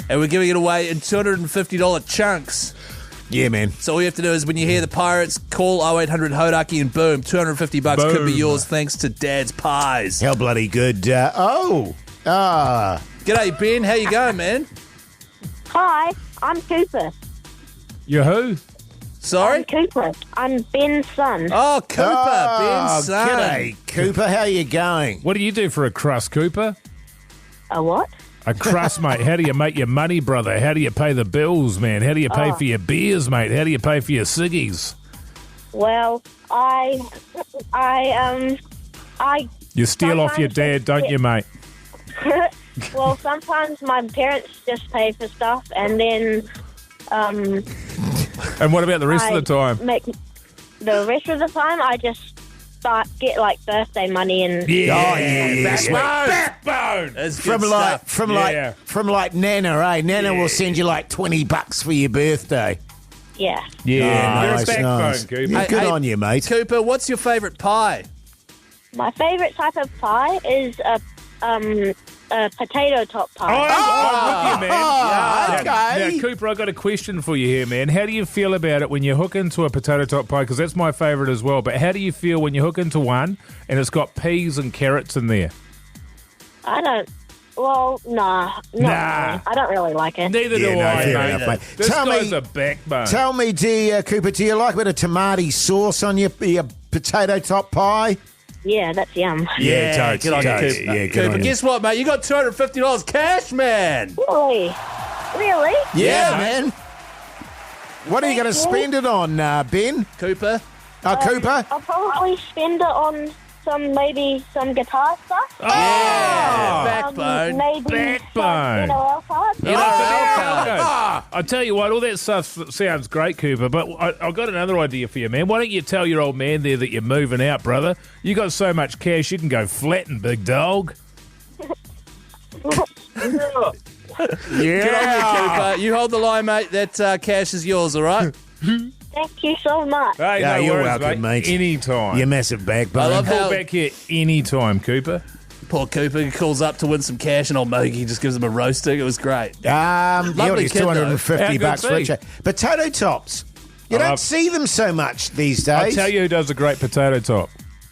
S4: And we're giving it away in $250 chunks.
S3: Yeah, man.
S4: So all you have to do is when you hear the Pirates, call 0800 Hauraki and boom, $250 could be yours thanks to Dad's Pies.
S3: How bloody good.
S4: G'day, Ben. How you going, man?
S11: Hi, I'm Cooper.
S5: You're who?
S4: Sorry?
S11: I'm Cooper. I'm Ben's son.
S4: Oh, Cooper, Ben's son.
S3: G'day, Cooper. How you going?
S5: What do you do for a crust, Cooper?
S11: A what?
S5: A crust, mate. How do you make your money, brother? How do you pay the bills, man? How do you pay for your beers, mate? How do you pay for your ciggies?
S11: Well, I
S5: You steal off your dad, don't you, mate?
S11: well, sometimes my parents just pay for stuff, and then
S5: And what about the rest of the time?
S11: The rest of the time, I just get like birthday money and
S5: Backbone.
S4: That's
S3: From
S4: good stuff.
S3: like Nana, eh? Nana will send you like $20 for your birthday.
S11: yeah.
S5: Yeah,
S3: Nice,
S5: you're a backbone,
S3: nice.
S5: Cooper.
S3: Yeah, good on you, mate.
S4: Cooper, what's your favourite pie?
S11: My favourite type of pie is a potato top pie.
S5: I'm with you, man.
S3: okay.
S5: Now, Cooper, I've got a question for you here, man. How do you feel about it when you hook into a potato top pie? Because that's my favourite as well. But how do you feel when you hook into one and it's got peas and carrots in there?
S11: I don't. Well, nah. Really. I don't really like it.
S5: Neither do I,
S3: fair
S5: mate.
S3: enough, mate.
S5: This
S3: Tell
S5: guy's
S3: me-
S5: a backbone.
S3: Tell me, Cooper, do you like a bit of tomato sauce on your potato top pie?
S11: Yeah, that's yum.
S3: Yeah, totes,
S4: good on you,
S3: totes.
S4: Cooper.
S3: Yeah, good
S4: Cooper,
S3: on you.
S4: guess what, mate? You got $250 cash, man.
S11: Really? Really?
S3: Yeah, man. What are you going to spend it on, Ben?
S4: Cooper?
S3: Cooper?
S11: I'll probably spend it on maybe some guitar stuff.
S4: Backbone.
S11: Maybe
S5: Backbone.
S11: some NOL cards.
S5: I tell you what, all that stuff sounds great, Cooper, but I've got another idea for you, man. Why don't you tell your old man there that you're moving out, brother? You got so much cash, you can go flatting, big dog.
S4: Good on you, Cooper. You hold the line, mate. That cash is yours, all right?
S11: Thank you so much.
S5: Hey,
S3: Yeah,
S5: no
S3: you're
S5: worries,
S3: welcome, mate.
S5: Anytime.
S3: You massive backbone.
S4: I love
S5: Call
S4: how
S5: back here anytime, Cooper.
S4: poor Cooper calls up to win some cash and old Mogey just gives him a roasting. It was great.
S3: Lovely
S4: kid, though.
S3: $250 for each. Potato tops. You don't see them so much these days.
S5: I'll tell you who does a great potato top.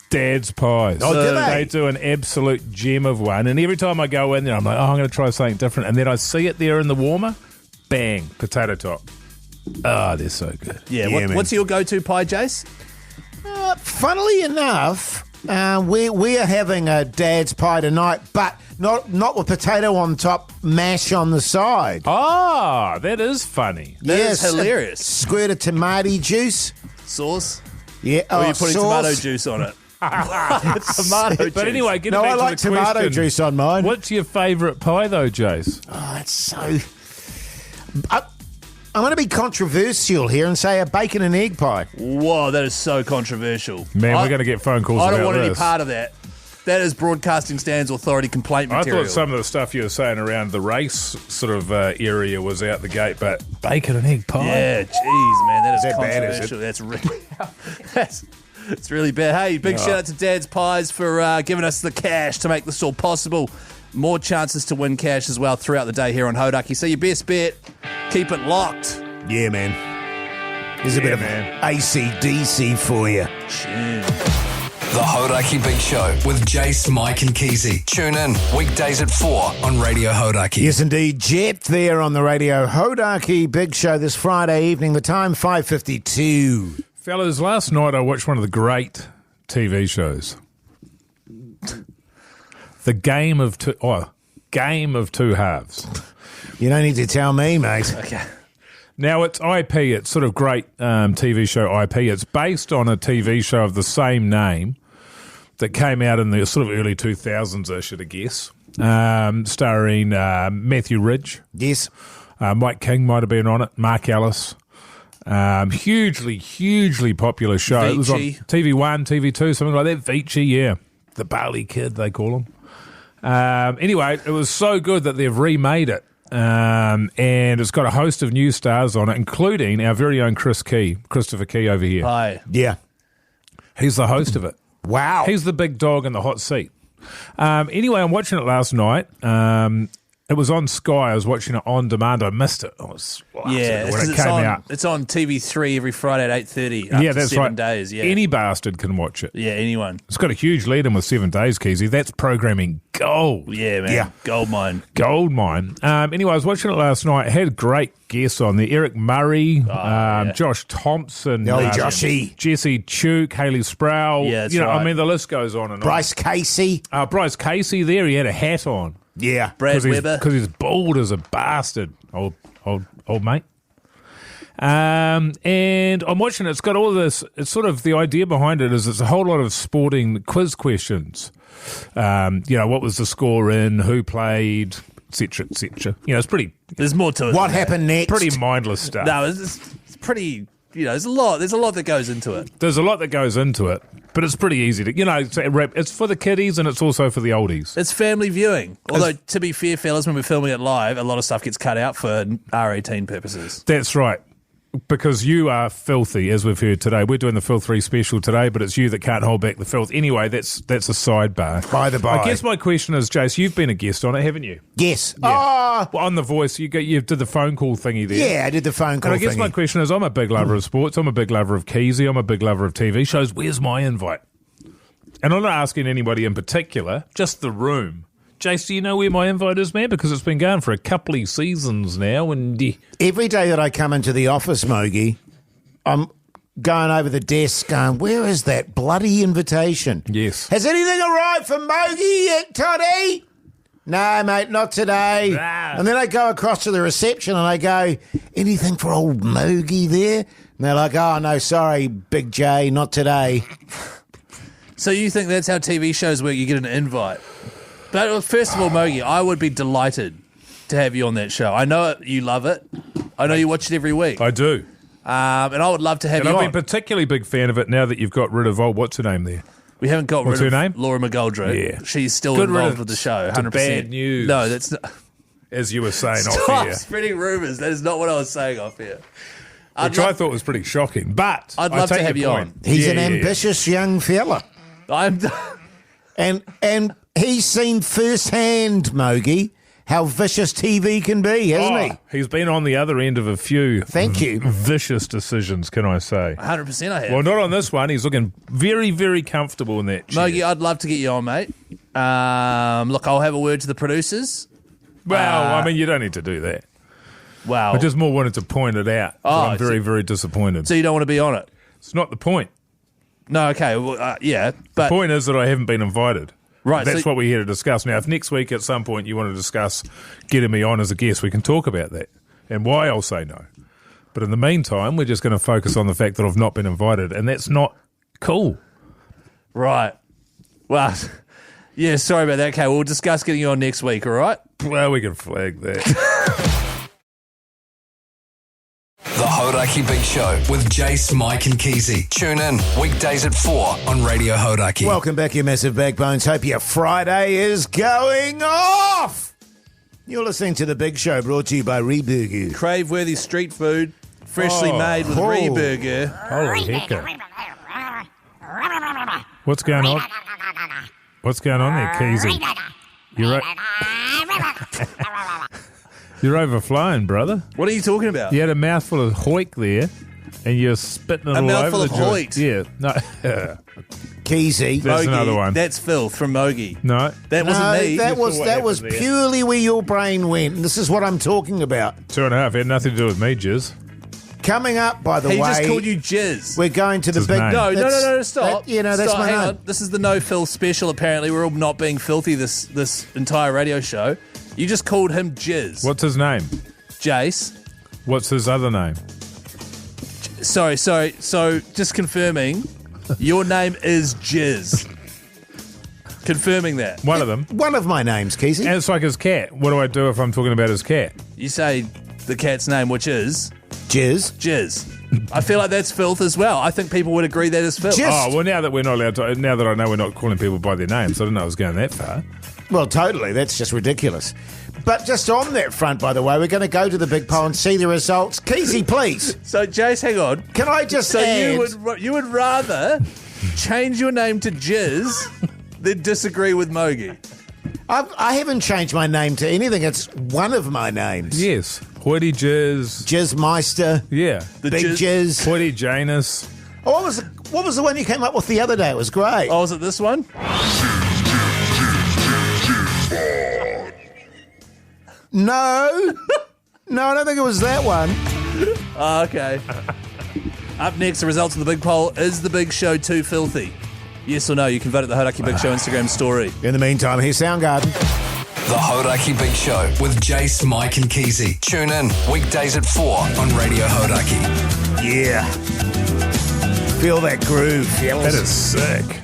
S5: Dad's Pies.
S3: Oh, do they?
S5: They do an absolute gem of one. And every time I go in there, I'm like, I'm going to try something different. And then I see it there in the warmer. Bang, potato top. Oh, they're so good.
S4: Yeah,
S3: man.
S4: what's your go-to pie, Jase?
S3: Funnily enough, we are having a Dad's Pie tonight, but not with potato on top, mash on the side.
S5: Oh, that is funny.
S4: That is hilarious.
S3: Squirt of tomato juice.
S4: Sauce?
S3: Yeah.
S4: Or are you putting
S3: sauce.
S4: tomato juice on it? Tomato juice.
S5: But anyway, getting
S3: No,
S5: back
S3: I
S5: to
S3: like
S5: the
S3: tomato
S5: question,
S3: juice on mine.
S5: What's your favourite pie, though, Jase?
S3: Oh, it's so... I'm going to be controversial here and say a bacon and egg pie.
S4: Whoa, that is so controversial.
S5: Man, we're going to get phone calls
S4: I don't
S5: about
S4: want any
S5: this.
S4: part of that. That is Broadcasting Stands Authority complaint material.
S5: I thought some of the stuff you were saying around the race sort of area was out the gate, but bacon and egg pie.
S4: Yeah, jeez, man, that is
S3: that bad, is
S4: controversial. That's really, it's really bad. Hey, big shout out to Dad's Pies for giving us the cash to make this all possible. More chances to win cash as well throughout the day here on Hauraki. So your best bet, keep it locked.
S3: Yeah, man. There's a bit of AC/DC for you.
S1: The Hauraki Big Show with Jase, Mike and Keyzie. Tune in weekdays at 4 on Radio Hauraki.
S3: Yes, indeed. Jet there on the Radio Hauraki Big Show this Friday evening. The time, 5:52.
S5: Fellas, last night I watched one of the great TV shows. The Game of Two Halves.
S3: You don't need to tell me, mate.
S4: Okay.
S5: Now, it's IP. It's sort of great TV show IP. It's based on a TV show of the same name that came out in the sort of early 2000s-ish, I guess, starring Matthew Ridge.
S3: Yes.
S5: Mike King might have been on it. Mark Ellis. Hugely popular show.
S4: Vici.
S5: It was on TV1, TV2, something like that. Vici, yeah. The Bali Kid, they call him. Anyway, it was so good that they've remade it. And it's got a host of new stars on it, including our very own Christopher Key over here.
S4: Hi.
S3: Yeah.
S5: He's the host of it.
S3: Wow.
S5: He's the big dog in the hot seat. Anyway, I'm watching it last night. It was on Sky. I was watching it on demand. I missed it. When it came out.
S4: It's on TV3 every Friday at 8:30.
S5: Yeah, that's
S4: 7
S5: right.
S4: days. Yeah,
S5: Any bastard can watch it.
S4: yeah, anyone.
S5: It's got a huge lead in with 7 days, Keyzie. That's programming gold.
S4: Yeah, man.
S3: Yeah.
S4: Gold mine.
S5: Gold mine. Anyway, I was watching it last night. It had great guests on there. Eric Murray, Josh Thompson,
S3: Joshy.
S5: Jesse Tuke, Hayley Sproul.
S4: Yeah, that's right.
S5: I mean, the list goes on and
S3: Bryce Casey.
S5: on. Bryce Casey there, he had a hat on.
S3: Yeah.
S4: Brad Weber.
S5: Because he's bald as a bastard, old mate. And I'm watching it. It's got all this. It's sort of the idea behind it is it's a whole lot of sporting quiz questions. What was the score in? Who played? Etc. Etc. It's pretty.
S4: There's more to it.
S3: What happened next?
S5: Pretty mindless stuff.
S4: No, it's pretty. There's a lot that goes into it.
S5: There's a lot that goes into it, but it's pretty easy to. It's for the kiddies and it's also for the oldies.
S4: It's family viewing. Although, to be fair, fellas, when we're filming it live, a lot of stuff gets cut out for R18 purposes.
S5: That's right. Because you are filthy, as we've heard today. We're doing the Filth 3 special today, but it's you that can't hold back the filth. Anyway, that's a sidebar.
S3: By the by.
S5: I guess my question is, Jase, you've been a guest on it, haven't you?
S3: Yes.
S5: Yeah. Well, on The Voice, you did the phone call thingy there.
S3: Yeah, I did the phone call
S5: And I guess my question is, I'm a big lover of sports. I'm a big lover of Keyzie. I'm a big lover of TV shows. Where's my invite? And I'm not asking anybody in particular, just the room. Jase, do you know where my invite is, man? Because it's been going for a couple of seasons now. And
S3: every day that I come into the office, Mogey, I'm going over the desk going, where is that bloody invitation?
S5: Yes.
S3: Has anything arrived for Mogey yet, Toddy? No, mate, not today.
S5: Nah.
S3: And then I go across to the reception and I go, anything for old Mogey there? And they're like, oh, no, sorry, Big J, not today.
S4: So you think that's how TV shows work? You get an invite. But first of all, Mogey, I would be delighted to have you on that show. I know you love it. I know you watch it every week.
S5: I do.
S4: And I would love to have you
S5: on.
S4: on.
S5: I've been a particularly big fan of it now that you've got rid of, what's her name there?
S4: We haven't got
S5: What's
S4: rid
S5: her
S4: of
S5: name?
S4: Laura McGoldrick.
S5: Yeah.
S4: She's still
S5: Good
S4: involved
S5: riddance
S4: with the show,
S5: to
S4: 100%.
S5: bad news.
S4: No, that's not.
S5: As you were saying off
S4: Stop
S5: here.
S4: spreading rumours. That is not what I was saying off here.
S5: Which I thought was pretty shocking. But
S4: I'd love
S5: I
S4: to
S5: take
S4: have
S5: your
S4: you
S5: point.
S4: on.
S3: He's an ambitious young fella. And he's seen firsthand, Mogey, how vicious TV can be, hasn't he?
S5: He's been on the other end of a few
S3: Thank you.
S5: vicious decisions, can I say.
S4: 100% I have.
S5: Well, not on this one. He's looking very, very comfortable in that chair.
S4: Mogey, I'd love to get you on, mate. Look, I'll have a word to the producers.
S5: Well, I mean, you don't need to do that.
S4: Wow.
S5: I just more wanted to point it out. I'm very, very disappointed.
S4: So you don't want to be on it?
S5: It's not the point.
S4: No, okay. Well, yeah. But
S5: the point is that I haven't been invited.
S4: Right.
S5: That's what we're here to discuss. Now, if next week at some point you want to discuss getting me on as a guest, we can talk about that and why I'll say no. But in the meantime, we're just going to focus on the fact that I've not been invited, and that's not cool.
S4: Right. Well, yeah, sorry about that. Okay, we'll discuss getting you on next week, all right?
S5: Well, we can flag that.
S1: The The Hauraki Big Show with Jase, Mike and Keyzie. Tune in weekdays at 4 on Radio Hauraki.
S3: Welcome back, you massive backbones. Hope your Friday is going off. You're listening to The Big Show, brought to you by Reburger.
S4: Crave-worthy street food, freshly made with Reburger.
S5: Holy heck. What's going on? What's going on there, Keyzie? You're overflowing, brother.
S4: What are you talking about?
S5: You had a mouthful of hoik there, and you're spitting it all over the
S4: mouthful of
S5: joint.
S4: hoik?
S5: Yeah. No.
S3: Keezy.
S5: There's
S4: Mogey,
S5: another one.
S4: That's filth from Mogey.
S5: No.
S4: That wasn't me.
S3: That was
S5: happened there.
S3: purely where your brain went. And this is what I'm talking about.
S5: 2.5. Had nothing to do with me, Jizz.
S3: Coming up, by the way.
S4: He just called you Jizz.
S3: We're going to the
S5: His
S3: big...
S5: name.
S4: No, stop.
S3: That's
S4: Stop,
S3: my
S4: hang
S3: name.
S4: on. This is the no filth special, apparently. We're all not being filthy this entire radio show. You just called him Jizz.
S5: What's his name?
S4: Jace.
S5: What's his other name?
S4: Sorry. So, just confirming, your name is Jizz. Confirming that.
S5: One of them.
S3: One of my names, Keyzie.
S5: And it's like his cat. What do I do if I'm talking about his cat?
S4: You say the cat's name, which is...
S3: Jizz.
S4: I feel like that's filth as well. I think people would agree that is filth.
S5: Oh, well, now that we're not allowed to... Now that I know we're not calling people by their names, I didn't know I was going that far.
S3: Well, totally. That's just ridiculous. But just on that front, by the way, we're going to go to the big poll and see the results. Keyzie, please.
S4: So, Jace, hang on.
S3: Can I just add...
S4: you would rather change your name to Jizz than disagree with Mogey?
S3: I haven't changed my name to anything. It's one of my names.
S5: Yes. Hoyte Jizz.
S3: Jizzmeister.
S5: Yeah.
S3: Big Jizz.
S5: Hoyte Janus.
S3: Oh, what was the one you came up with the other day? It was great.
S4: Oh, was it this one?
S3: No. No, I don't think it was that one.
S4: Oh, okay. Up next, the results of the big poll. Is the big show too filthy? Yes or no? You can vote at the Hauraki Big Show Instagram story.
S3: In the meantime, here's Soundgarden.
S1: The Hauraki Big Show with Jase, Mike and Keyzie. Tune in weekdays at 4 on Radio Hauraki.
S3: Yeah. Feel that groove.
S5: That is sick.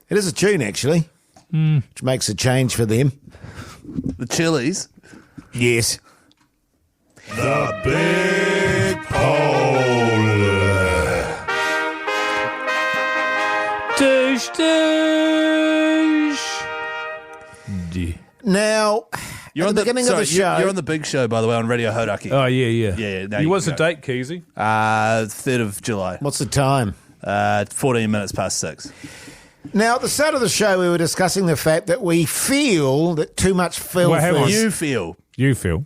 S3: It is a tune, actually, which makes a change for them.
S4: The Chili's.
S3: Yes.
S8: The Big Poll.
S5: Douche.
S3: Now,
S4: You're
S3: at
S4: on
S3: the beginning of the show...
S4: You're on the big show, by the way, on Radio Hauraki.
S5: Oh, yeah.
S4: Yeah. No,
S5: What's the date, Keyzie?
S4: 3rd of July.
S3: What's the time?
S4: 14 minutes past 6.
S3: Now, at the start of the show, we were discussing the fact that we feel that too much filth
S5: Well, hang on.
S3: is...
S5: You feel.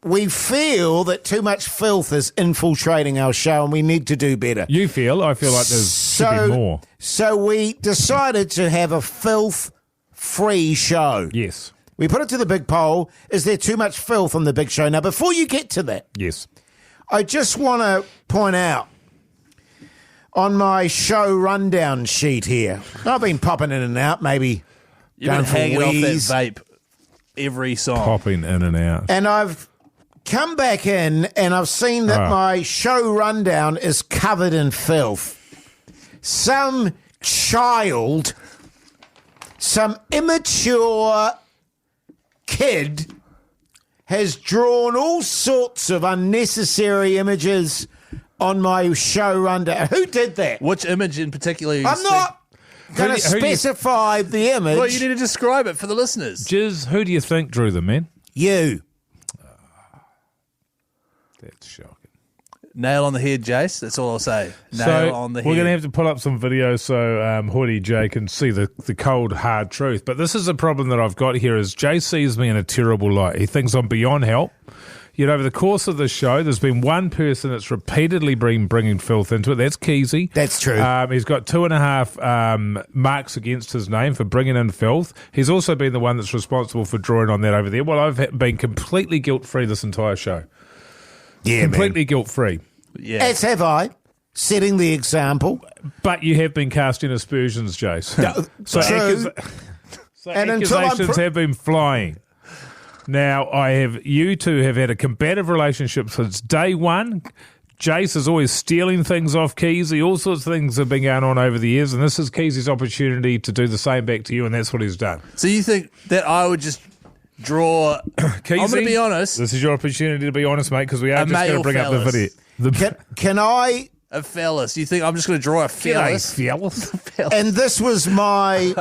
S3: We feel that too much filth is infiltrating our show and we need to do better.
S5: You feel. I feel like there's should be more.
S3: So we decided to have a filth-free show.
S5: Yes.
S3: We put it to the big poll. Is there too much filth on the big show? Now, before you get to that,
S5: Yes.
S3: I just want to point out on my show rundown sheet here, I've been popping in and out, maybe
S4: You've
S3: going
S4: been
S3: for
S4: hanging
S3: wheeze.
S4: off that vape every song.
S5: Popping in and out.
S3: And I've come back in and I've seen that my show rundown is covered in filth. Some child, some immature kid has drawn all sorts of unnecessary images on my show rundown. Who did that?
S4: Which image in particular?
S3: I'm not going to specify the image.
S4: Well, you need to describe it for the listeners.
S5: Jizz, who do you think drew them, man?
S3: You.
S5: That's shocking.
S4: Nail on the head, Jace. That's all I'll say. Nail on the head.
S5: We're going to have to pull up some videos so Hoyte J can see the cold, hard truth. But this is a problem that I've got here is Jay sees me in a terrible light. He thinks I'm beyond help. Yet over the course of the show, there's been one person that's repeatedly been bringing filth into it. That's Keyzie.
S3: That's true.
S5: He's got 2.5 marks against his name for bringing in filth. He's also been the one that's responsible for drawing on that over there. Well, I've been completely guilt-free this entire show.
S3: Yeah,
S5: completely guilt-free.
S4: Yeah.
S3: As have I, setting the example.
S5: But you have been casting aspersions, Jace. So
S3: True.
S5: And accusations have been flying. Now, you two have had a combative relationship since day one. Jace is always stealing things off Keyzie. All sorts of things have been going on over the years, and this is Keyzie's opportunity to do the same back to you, and that's what he's done.
S4: So you think that I would just draw.
S5: Keyzie,
S4: I'm going to be honest.
S5: This is your opportunity to be honest, mate, because we are just going to bring up the
S4: fellas.
S5: video.
S3: Can I?
S4: A fellas. You think I'm just going to draw a fellas?
S5: fellas.
S3: And this was my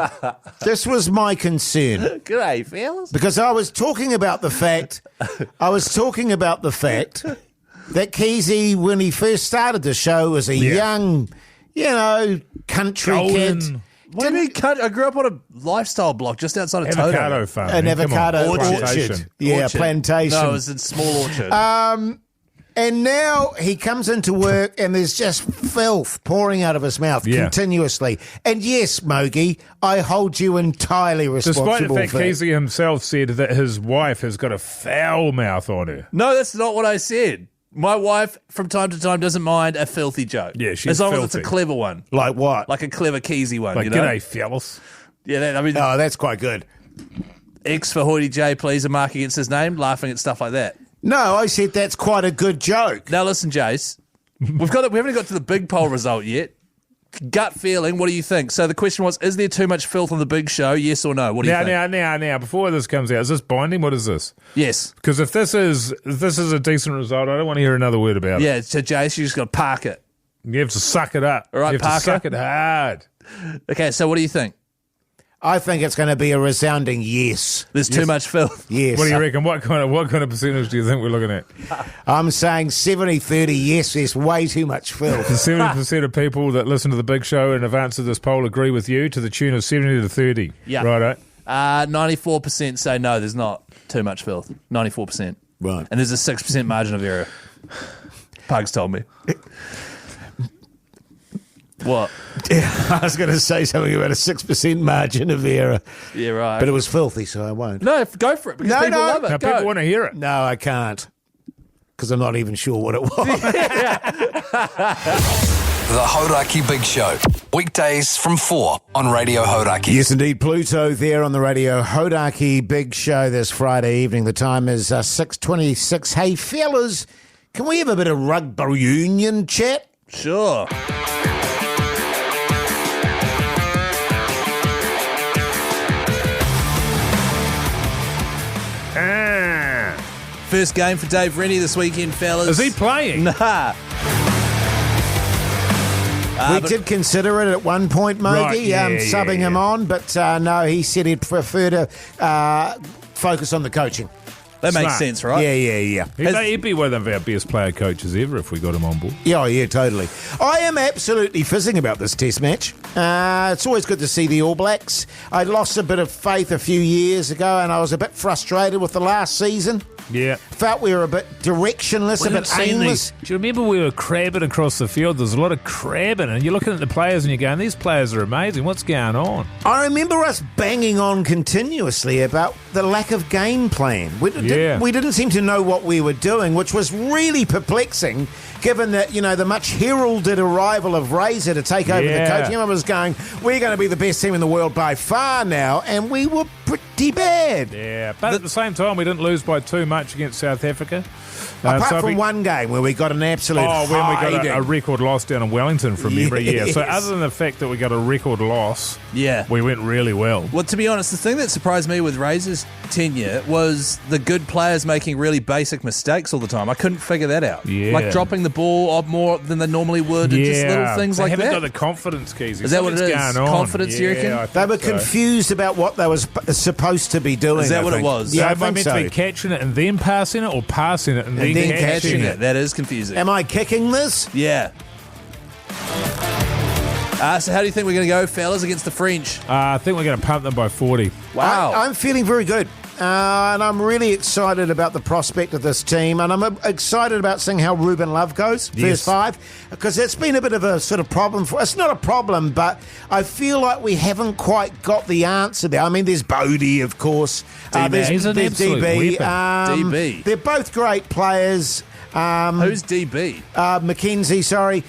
S3: concern.
S4: G'day, fellas.
S3: Because I was talking about the fact that Keyzie, when he first started the show, was a young, country kid.
S4: What do you mean? I grew up on a lifestyle block just outside of Toto.
S5: Avocado farm.
S3: An avocado orchard.
S5: Plantation.
S3: Yeah, plantation.
S4: No, it was a small orchard.
S3: And now he comes into work and there's just filth pouring out of his mouth continuously. And yes, Mogey, I hold you entirely responsible
S5: Despite the fact
S3: for
S5: Keyzie himself said that his wife has got a foul mouth on her.
S4: No, that's not what I said. My wife, from time to time, doesn't mind a filthy joke.
S5: Yeah, she's
S4: as long
S5: filthy.
S4: as it's a clever one.
S3: Like what?
S4: Like a clever Keyzie one,
S5: Like,
S4: you know?
S5: g'day, fellas.
S4: Yeah,
S3: Oh, that's quite good.
S4: X for Hoyte J, please, a mark against his name, laughing at stuff like that.
S3: No, I said that's quite a good joke.
S4: Now listen, Jase, we haven't got to the big poll result yet. Gut feeling, what do you think? So the question was, is there too much filth on the big show? Yes or no? What do you think?
S5: Now, before this comes out, is this binding? What is this?
S4: Yes.
S5: Because if this is a decent result, I don't want to hear another word about it.
S4: Yeah, so Jase, you just got to park it.
S5: You have to suck it up.
S4: All right,
S5: you have
S4: Parker.
S5: to suck it hard.
S4: Okay, so what do you think?
S3: I think it's going to be a resounding yes.
S4: There's too much filth.
S3: Yes.
S5: What do you reckon? What kind of percentage do you think we're looking at?
S3: I'm saying 70-30 yes, there's way too much filth.
S5: 70% of people that listen to the big show and have answered this poll agree with you to the tune of 70-30.
S4: Yeah.
S5: Righto.
S4: 94% say no, there's not too much filth. 94%.
S3: Right.
S4: And there's a 6% margin of error. Pugs told me. What?
S3: I was going to say something about a 6% margin of error.
S4: Yeah, right.
S3: But it was filthy, so I won't.
S4: No, go for it, because people love it.
S5: Now,
S4: Go.
S5: people want to hear it.
S3: No, I can't. Because I'm not even sure what it was.
S1: The Hauraki Big Show. Weekdays from 4 on Radio Hauraki.
S3: Yes, indeed. Pluto there on the Radio Hauraki Big Show this Friday evening. The time is 6:26. Hey, fellas, can we have a bit of rugby union chat?
S4: Sure. First game for Dave Rennie this weekend, fellas.
S5: Is he playing?
S4: Nah.
S3: We did consider it at one point, Mogey, subbing him on, but no, he said he'd prefer to focus on the coaching.
S4: That makes
S5: Smart.
S4: sen's right.
S3: Yeah.
S5: He'd be one of our best player coaches ever if we got him on board.
S3: Yeah, totally. I am absolutely fizzing about this test match. It's always good to see the All Blacks. I lost a bit of faith a few years ago, and I was a bit frustrated with the last season.
S5: Yeah.
S3: Felt we were a bit directionless, a bit aimless.
S5: Do you remember we were crabbing across the field? There's a lot of crabbing, and you're looking at the players and you're going, these players are amazing. What's going on?
S3: I remember us banging on continuously about the lack of game plan. We didn't seem to know what we were doing, which was really perplexing, given that, the much heralded arrival of Razor to take over the coaching. Everyone was going, we're going to be the best team in the world by far now, and we were pretty bad.
S5: Yeah, but at the same time, we didn't lose by too much against South Africa.
S3: Apart from one game where we got an absolute
S5: when we got a record loss down in Wellington from memory. Yeah. So other than the fact that we got a record loss, we went really well.
S4: Well, to be honest, the thing that surprised me with Razor's tenure was the good players making really basic mistakes all the time. I couldn't figure that out.
S5: Yeah.
S4: Like dropping the ball up more than they normally would, and just little things like that.
S5: They haven't got the confidence, Keyzie.
S4: Is that what it is?
S5: Going on.
S4: Confidence, you reckon?
S3: They were confused about what they were supposed to be doing.
S4: Is that what it was?
S3: Yeah,
S5: I
S3: I think
S5: meant
S3: so.
S5: to be catching it and then passing it, or passing it and then
S4: catching it. That is confusing.
S3: Am I kicking this?
S4: Yeah. So how do you think we're going to go, fellas, against the French?
S5: I think we're going to pump them by 40.
S4: Wow.
S3: I'm feeling very good. And I'm really excited about the prospect of this team. And I'm excited about seeing how Ruben Love goes, first five, because it's been a bit of a sort of problem for us. It's not a problem, but I feel like we haven't quite got the answer there. I mean, there's Bodie, of course.
S5: He's an absolute
S3: DB.
S5: weapon.
S4: DB.
S3: They're both great players.
S4: Who's DB?
S3: McKenzie, sorry.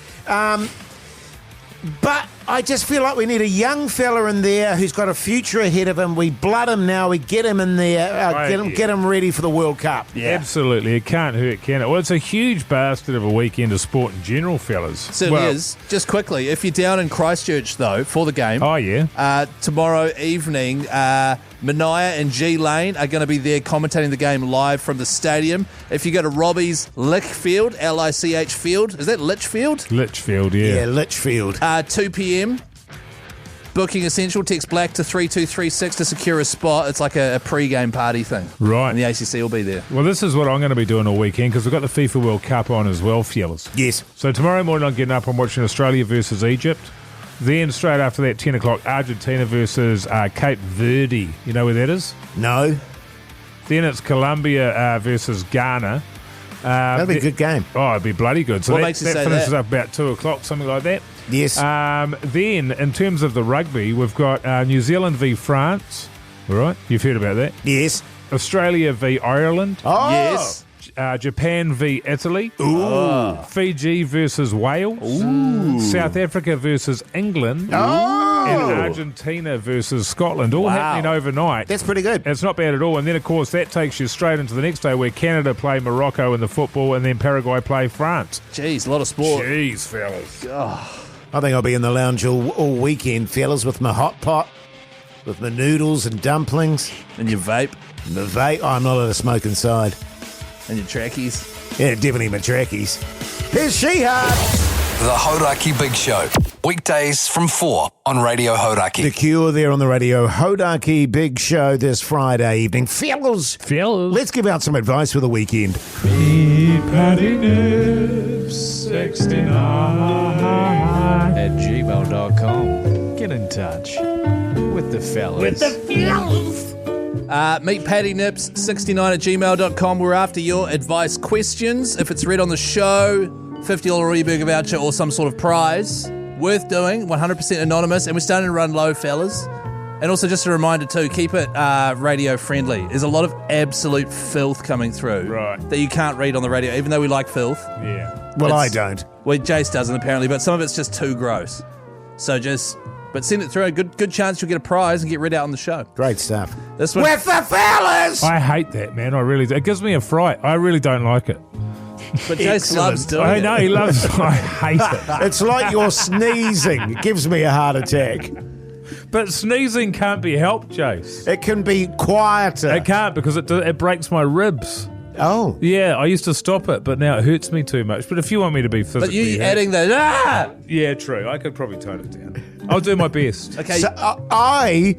S3: But I just feel like we need a young fella in there who's got a future ahead of him. We blood him now. We get him in there. Get him ready for the World Cup.
S5: Yeah. Absolutely. It can't hurt, can it? Well, it's a huge bastard of a weekend of sport in general, fellas.
S4: Certainly is. Just quickly, if you're down in Christchurch, though, for the game.
S5: Oh, yeah.
S4: Tomorrow evening, Minogue and G Lane are going to be there commentating the game live from the stadium. If you go to Robbie's Lichfield, L-I-C-H Field, is that Lichfield?
S5: Lichfield, yeah.
S3: Yeah, Lichfield.
S4: 2 p.m. Booking essential. Text black to 32336 to secure a spot. It's like a pre-game party thing.
S5: Right.
S4: And the ACC will be there.
S5: Well, this is what I'm going to be doing all weekend because we've got the FIFA World Cup on as well, fellas.
S3: Yes.
S5: So tomorrow morning I'm getting up and watching Australia versus Egypt. Then straight after that, 10 o'clock, Argentina versus Cape Verde. You know where that is?
S3: No.
S5: Then it's Colombia versus Ghana.
S3: That'll be a good game.
S5: Oh, it'd be bloody good. So
S4: What
S5: that
S4: makes you say
S5: finishes
S4: that?
S5: up about 2 o'clock, something like that.
S3: Yes.
S5: Then, in terms of the rugby, we've got New Zealand v France. All right, you've heard about that.
S3: Yes.
S5: Australia v Ireland.
S3: Oh.
S4: Yes.
S5: Japan v Italy.
S3: Ooh.
S5: Fiji versus Wales.
S3: Ooh.
S5: South Africa versus England.
S3: Oh.
S5: And Argentina versus Scotland. All happening overnight.
S3: That's pretty good.
S5: It's not bad at all. And then, of course, that takes you straight into the next day where Canada play Morocco in the football and then Paraguay play France.
S4: Jeez, a lot of sport.
S5: Jeez, fellas.
S3: I think I'll be in the lounge all weekend, fellas, with my hot pot, with my noodles and dumplings.
S4: And your vape.
S3: The vape. Oh, I'm not allowed to smoke inside.
S4: And your trackies.
S3: Yeah, definitely my trackies. Here's She-Heart.
S1: The Hauraki Big Show. Weekdays from 4 on Radio Hauraki.
S3: The Cure there on the Radio Hauraki Big Show this Friday evening. Fellas, let's give out some advice for the weekend.
S6: @gmail.com. Get in touch with the fellas.
S4: Meet Paddy Nips 69@gmail.com. We're after your advice questions. If it's read on the show, $50 Reburger voucher or some sort of prize. Worth doing, 100% anonymous. And we're starting to run low, fellas. And also just a reminder too, keep it radio friendly. There's a lot of absolute filth coming through that you can't read on the radio, even though we like filth.
S5: Yeah.
S3: Well, I don't.
S4: Well, Jase doesn't apparently, but some of it's just too gross. So but send it through. A good chance you'll get a prize and get read out on the show.
S3: Great stuff.
S4: This one,
S3: with the fellas!
S5: I hate that, man. I really do. It gives me a fright. I really don't like it.
S4: But Jase loves doing it.
S5: I know, he loves it. I hate it.
S3: It's like you're sneezing. It gives me a heart attack.
S5: But sneezing can't be helped, Jase.
S3: It can be quieter.
S5: It can't because it breaks my ribs.
S3: Oh.
S5: Yeah, I used to stop it, but now it hurts me too much. But if you want me to be physically...
S4: But you adding the...
S5: Yeah, true. I could probably tone it down. I'll do my best.
S4: Okay.
S3: So I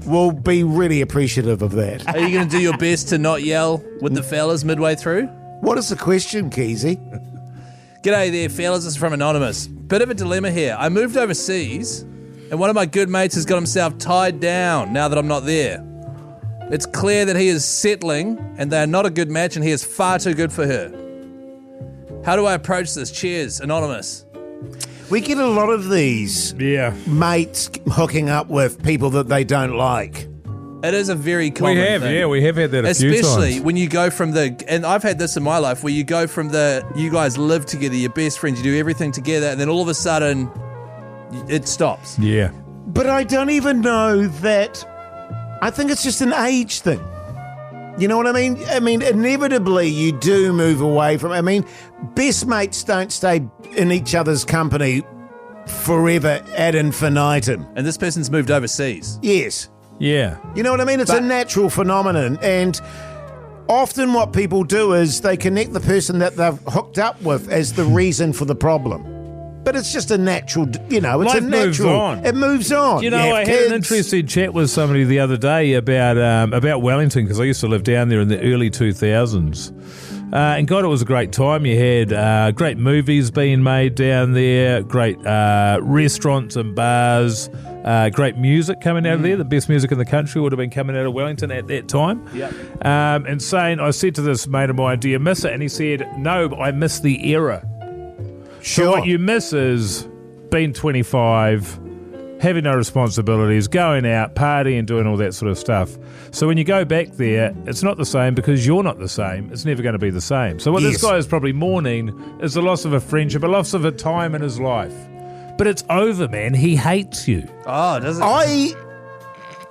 S3: will be really appreciative of that.
S4: Are you going to do your best to not yell with the fellas midway through?
S3: What is the question, Keyzie?
S4: G'day there, fellas. This is from Anonymous. Bit of a dilemma here. I moved overseas, and one of my good mates has got himself tied down now that I'm not there. It's clear that he is settling, and they are not a good match, and he is far too good for her. How do I approach this? Cheers, Anonymous.
S3: We get a lot of these mates hooking up with people that they don't like.
S4: It is a very common thing.
S5: We have had that a few times.
S4: Especially when you go from and I've had this in my life, where you go from you guys live together, you're best friends, you do everything together, and then all of a sudden, it stops.
S5: Yeah.
S3: But I don't even know that. I think it's just an age thing. You know what I mean? I mean, inevitably you do move away from... I mean, best mates don't stay in each other's company forever ad infinitum.
S4: And this person's moved overseas.
S3: Yes.
S5: Yeah.
S3: You know what I mean? It's a natural phenomenon. And often what people do is they connect the person that they've hooked up with as the reason for the problem. But it's just a natural, it's
S5: Life
S3: a natural.
S5: moves on.
S3: It moves on.
S5: You know, I had an interesting chat with somebody the other day about Wellington, because I used to live down there in the early 2000s. And God, it was a great time. You had great movies being made down there, great restaurants and bars, great music coming out of there. The best music in the country would have been coming out of Wellington at that time.
S4: Yep.
S5: I said to this mate of mine, do you miss it? And he said, no, but I miss the era.
S3: Sure.
S5: So what you miss is being 25, having no responsibilities, going out, partying, doing all that sort of stuff. So when you go back there, it's not the same because you're not the same. It's never going to be the same. So what this guy is probably mourning is the loss of a friendship, a loss of a time in his life. But it's over, man. He hates you.
S4: Oh, does it?
S3: I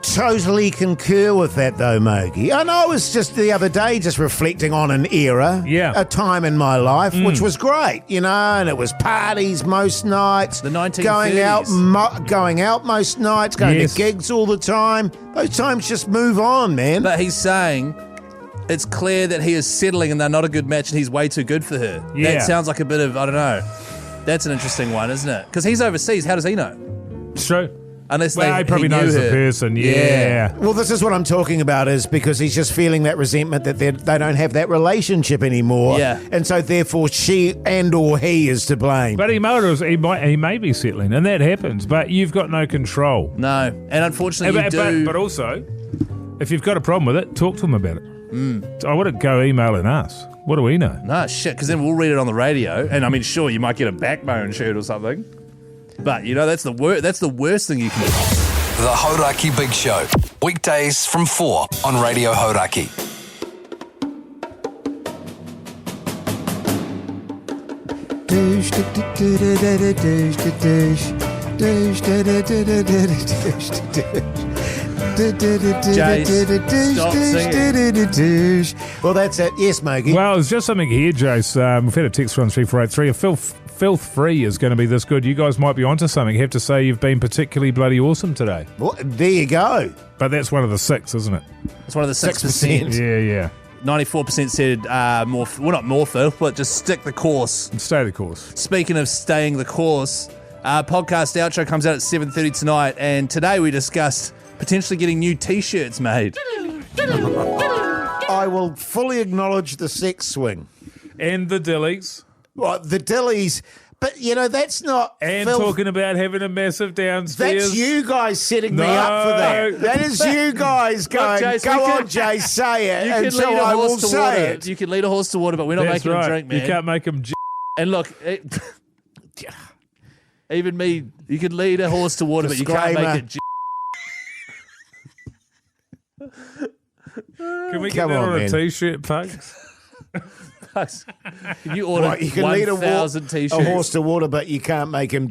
S3: totally concur with that, though, Mogey. I know I was just the other day just reflecting on an era, a time in my life, which was great, you know, and it was parties most nights.
S4: The 1930s.
S3: Going out most nights, going to gigs all the time. Those times just move on, man.
S4: But he's saying it's clear that he is settling and they're not a good match and he's way too good for her.
S5: Yeah.
S4: That sounds like a bit of, I don't know. That's an interesting one, isn't it? Because he's overseas. How does he know?
S5: It's true.
S4: Unless
S5: he probably knows the person, yeah.
S3: Well, this is what I'm talking about, is because he's just feeling that resentment that they don't have that relationship anymore.
S4: Yeah.
S3: And so therefore she and or he is to blame.
S5: But he may be settling, and that happens, but you've got no control.
S4: No. And unfortunately you do.
S5: But also, if you've got a problem with it, talk to him about it. I wouldn't go emailing us. What do we know?
S4: No, shit, because then we'll read it on the radio. And I mean, sure, you might get a backbone shirt or something. But, you know, that's the worst thing you can do.
S1: The Hauraki Big Show. Weekdays from 4 on Radio Hauraki.
S3: Well, that's it. Yes, Mogey.
S5: Well, it's just something here, Jase. We've had a text from 3483. A filth-free is going to be this good. You guys might be onto something. Have to say you've been particularly bloody awesome today.
S3: Well, there you go.
S5: But that's one of the 6, isn't it?
S4: It's one of the 6%.
S5: Yeah.
S4: 94% said not more filth, but just stick the course.
S5: And stay the course.
S4: Speaking of staying the course, podcast outro comes out at 7:30 tonight, and today we discussed potentially getting new T-shirts made.
S3: I will fully acknowledge the sex swing.
S5: And the dillies.
S3: Well, the dillies, but, you know, that's not...
S5: And talking about having a massive downstairs.
S3: That's you guys setting me up for that. That is you guys going,
S4: Look, Jase,
S3: go on, Jay, say it,
S4: you
S3: and
S4: can
S3: so
S4: lead a
S3: I will
S4: horse to
S3: say
S4: water.
S3: it.
S4: You can lead a horse to water, but we're not
S5: That's
S4: making
S5: right.
S4: him drink, man.
S5: You can't make him...
S4: And look, even me, you can lead a horse to water, but you can't make it...
S5: Can we get that on a T-shirt, Pugs?
S4: Pugs, can you order
S3: you can lead
S4: 1,000 T-shirts?
S3: A horse to water, but you can't make him...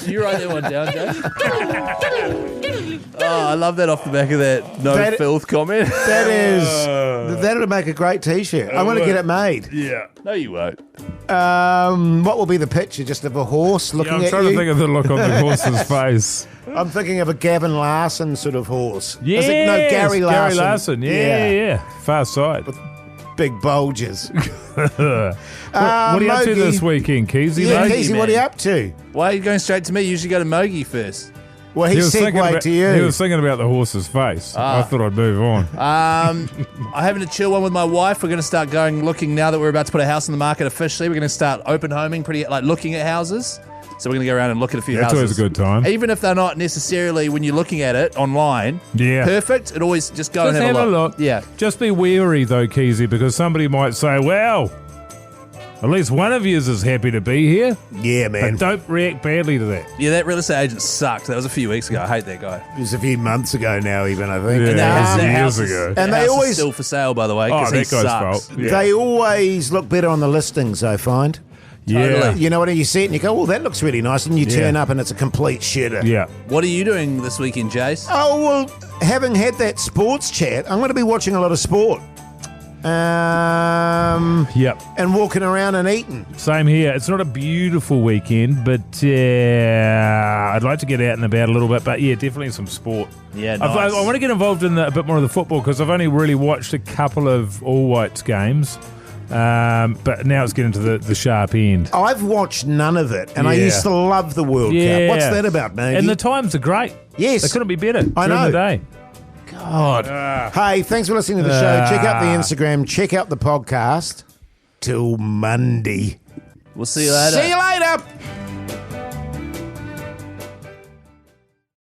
S3: You
S4: write that one down, Jay? Oh, I love that off the back of that filth comment.
S3: That'll make a great T-shirt. I want to get it made.
S5: Yeah.
S4: No, you won't.
S3: What will be the picture? Just of a horse looking at you?
S5: I'm trying to think of the look on the horse's face.
S3: I'm thinking of a Gavin Larson sort of horse.
S5: Yeah,
S3: Gary Larson.
S5: Gary Larson. Yeah. Far side.
S3: With big bulges.
S5: What are you up to this weekend, Keyzie?
S3: Yeah, Keyzie, what are you up to?
S4: Why are you going straight to me? You usually go to Mogey first.
S3: Well, he segued to you.
S5: He was thinking about the horse's face. I thought I'd move on.
S4: I'm having a chill one with my wife. We're going to start looking now that we're about to put a house on the market officially. We're going to start open homing, looking at houses. So we're going to go around and look at a few houses.
S5: That's always a good time.
S4: Even if they're not necessarily, when you're looking at it online, perfect, it always just go and have a look. Yeah.
S5: Just be wary, though, Keyzie, because somebody might say, well, at least one of you is happy to be here.
S3: Yeah, man.
S5: But don't react badly to that.
S4: Yeah, that real estate agent sucked. That was a few weeks ago. I hate that guy.
S3: It was a few months ago now, even, I think.
S5: Yeah,
S4: and
S5: years ago.
S3: And they always...
S4: still for sale, by the way, because
S5: that guy's fault.
S3: Yeah. They always look better on the listings, I find.
S5: Yeah.
S3: You know what, you see it and you go, oh, that looks really nice, and you turn up and it's a complete shitter.
S5: Yeah.
S4: What are you doing this weekend, Jase?
S3: Oh, well, having had that sports chat, I'm going to be watching a lot of sport.
S5: Yep.
S3: And walking around and eating.
S5: Same here. It's not a beautiful weekend, but I'd like to get out and about a little bit. But yeah, definitely some sport.
S4: Yeah, nice.
S5: I want to get involved in a bit more of the football because I've only really watched a couple of All Whites games. But now it's getting to the sharp end.
S3: I've watched none of it, and I used to love the World Cup. What's that about, mate?
S5: And the times are great.
S3: Yes.
S5: They couldn't be better
S3: I
S5: during
S3: know.
S5: the day.
S3: God. Hey, thanks for listening to the show. Check out the Instagram. Check out the podcast. Till Monday.
S4: We'll see you later.
S3: See you later.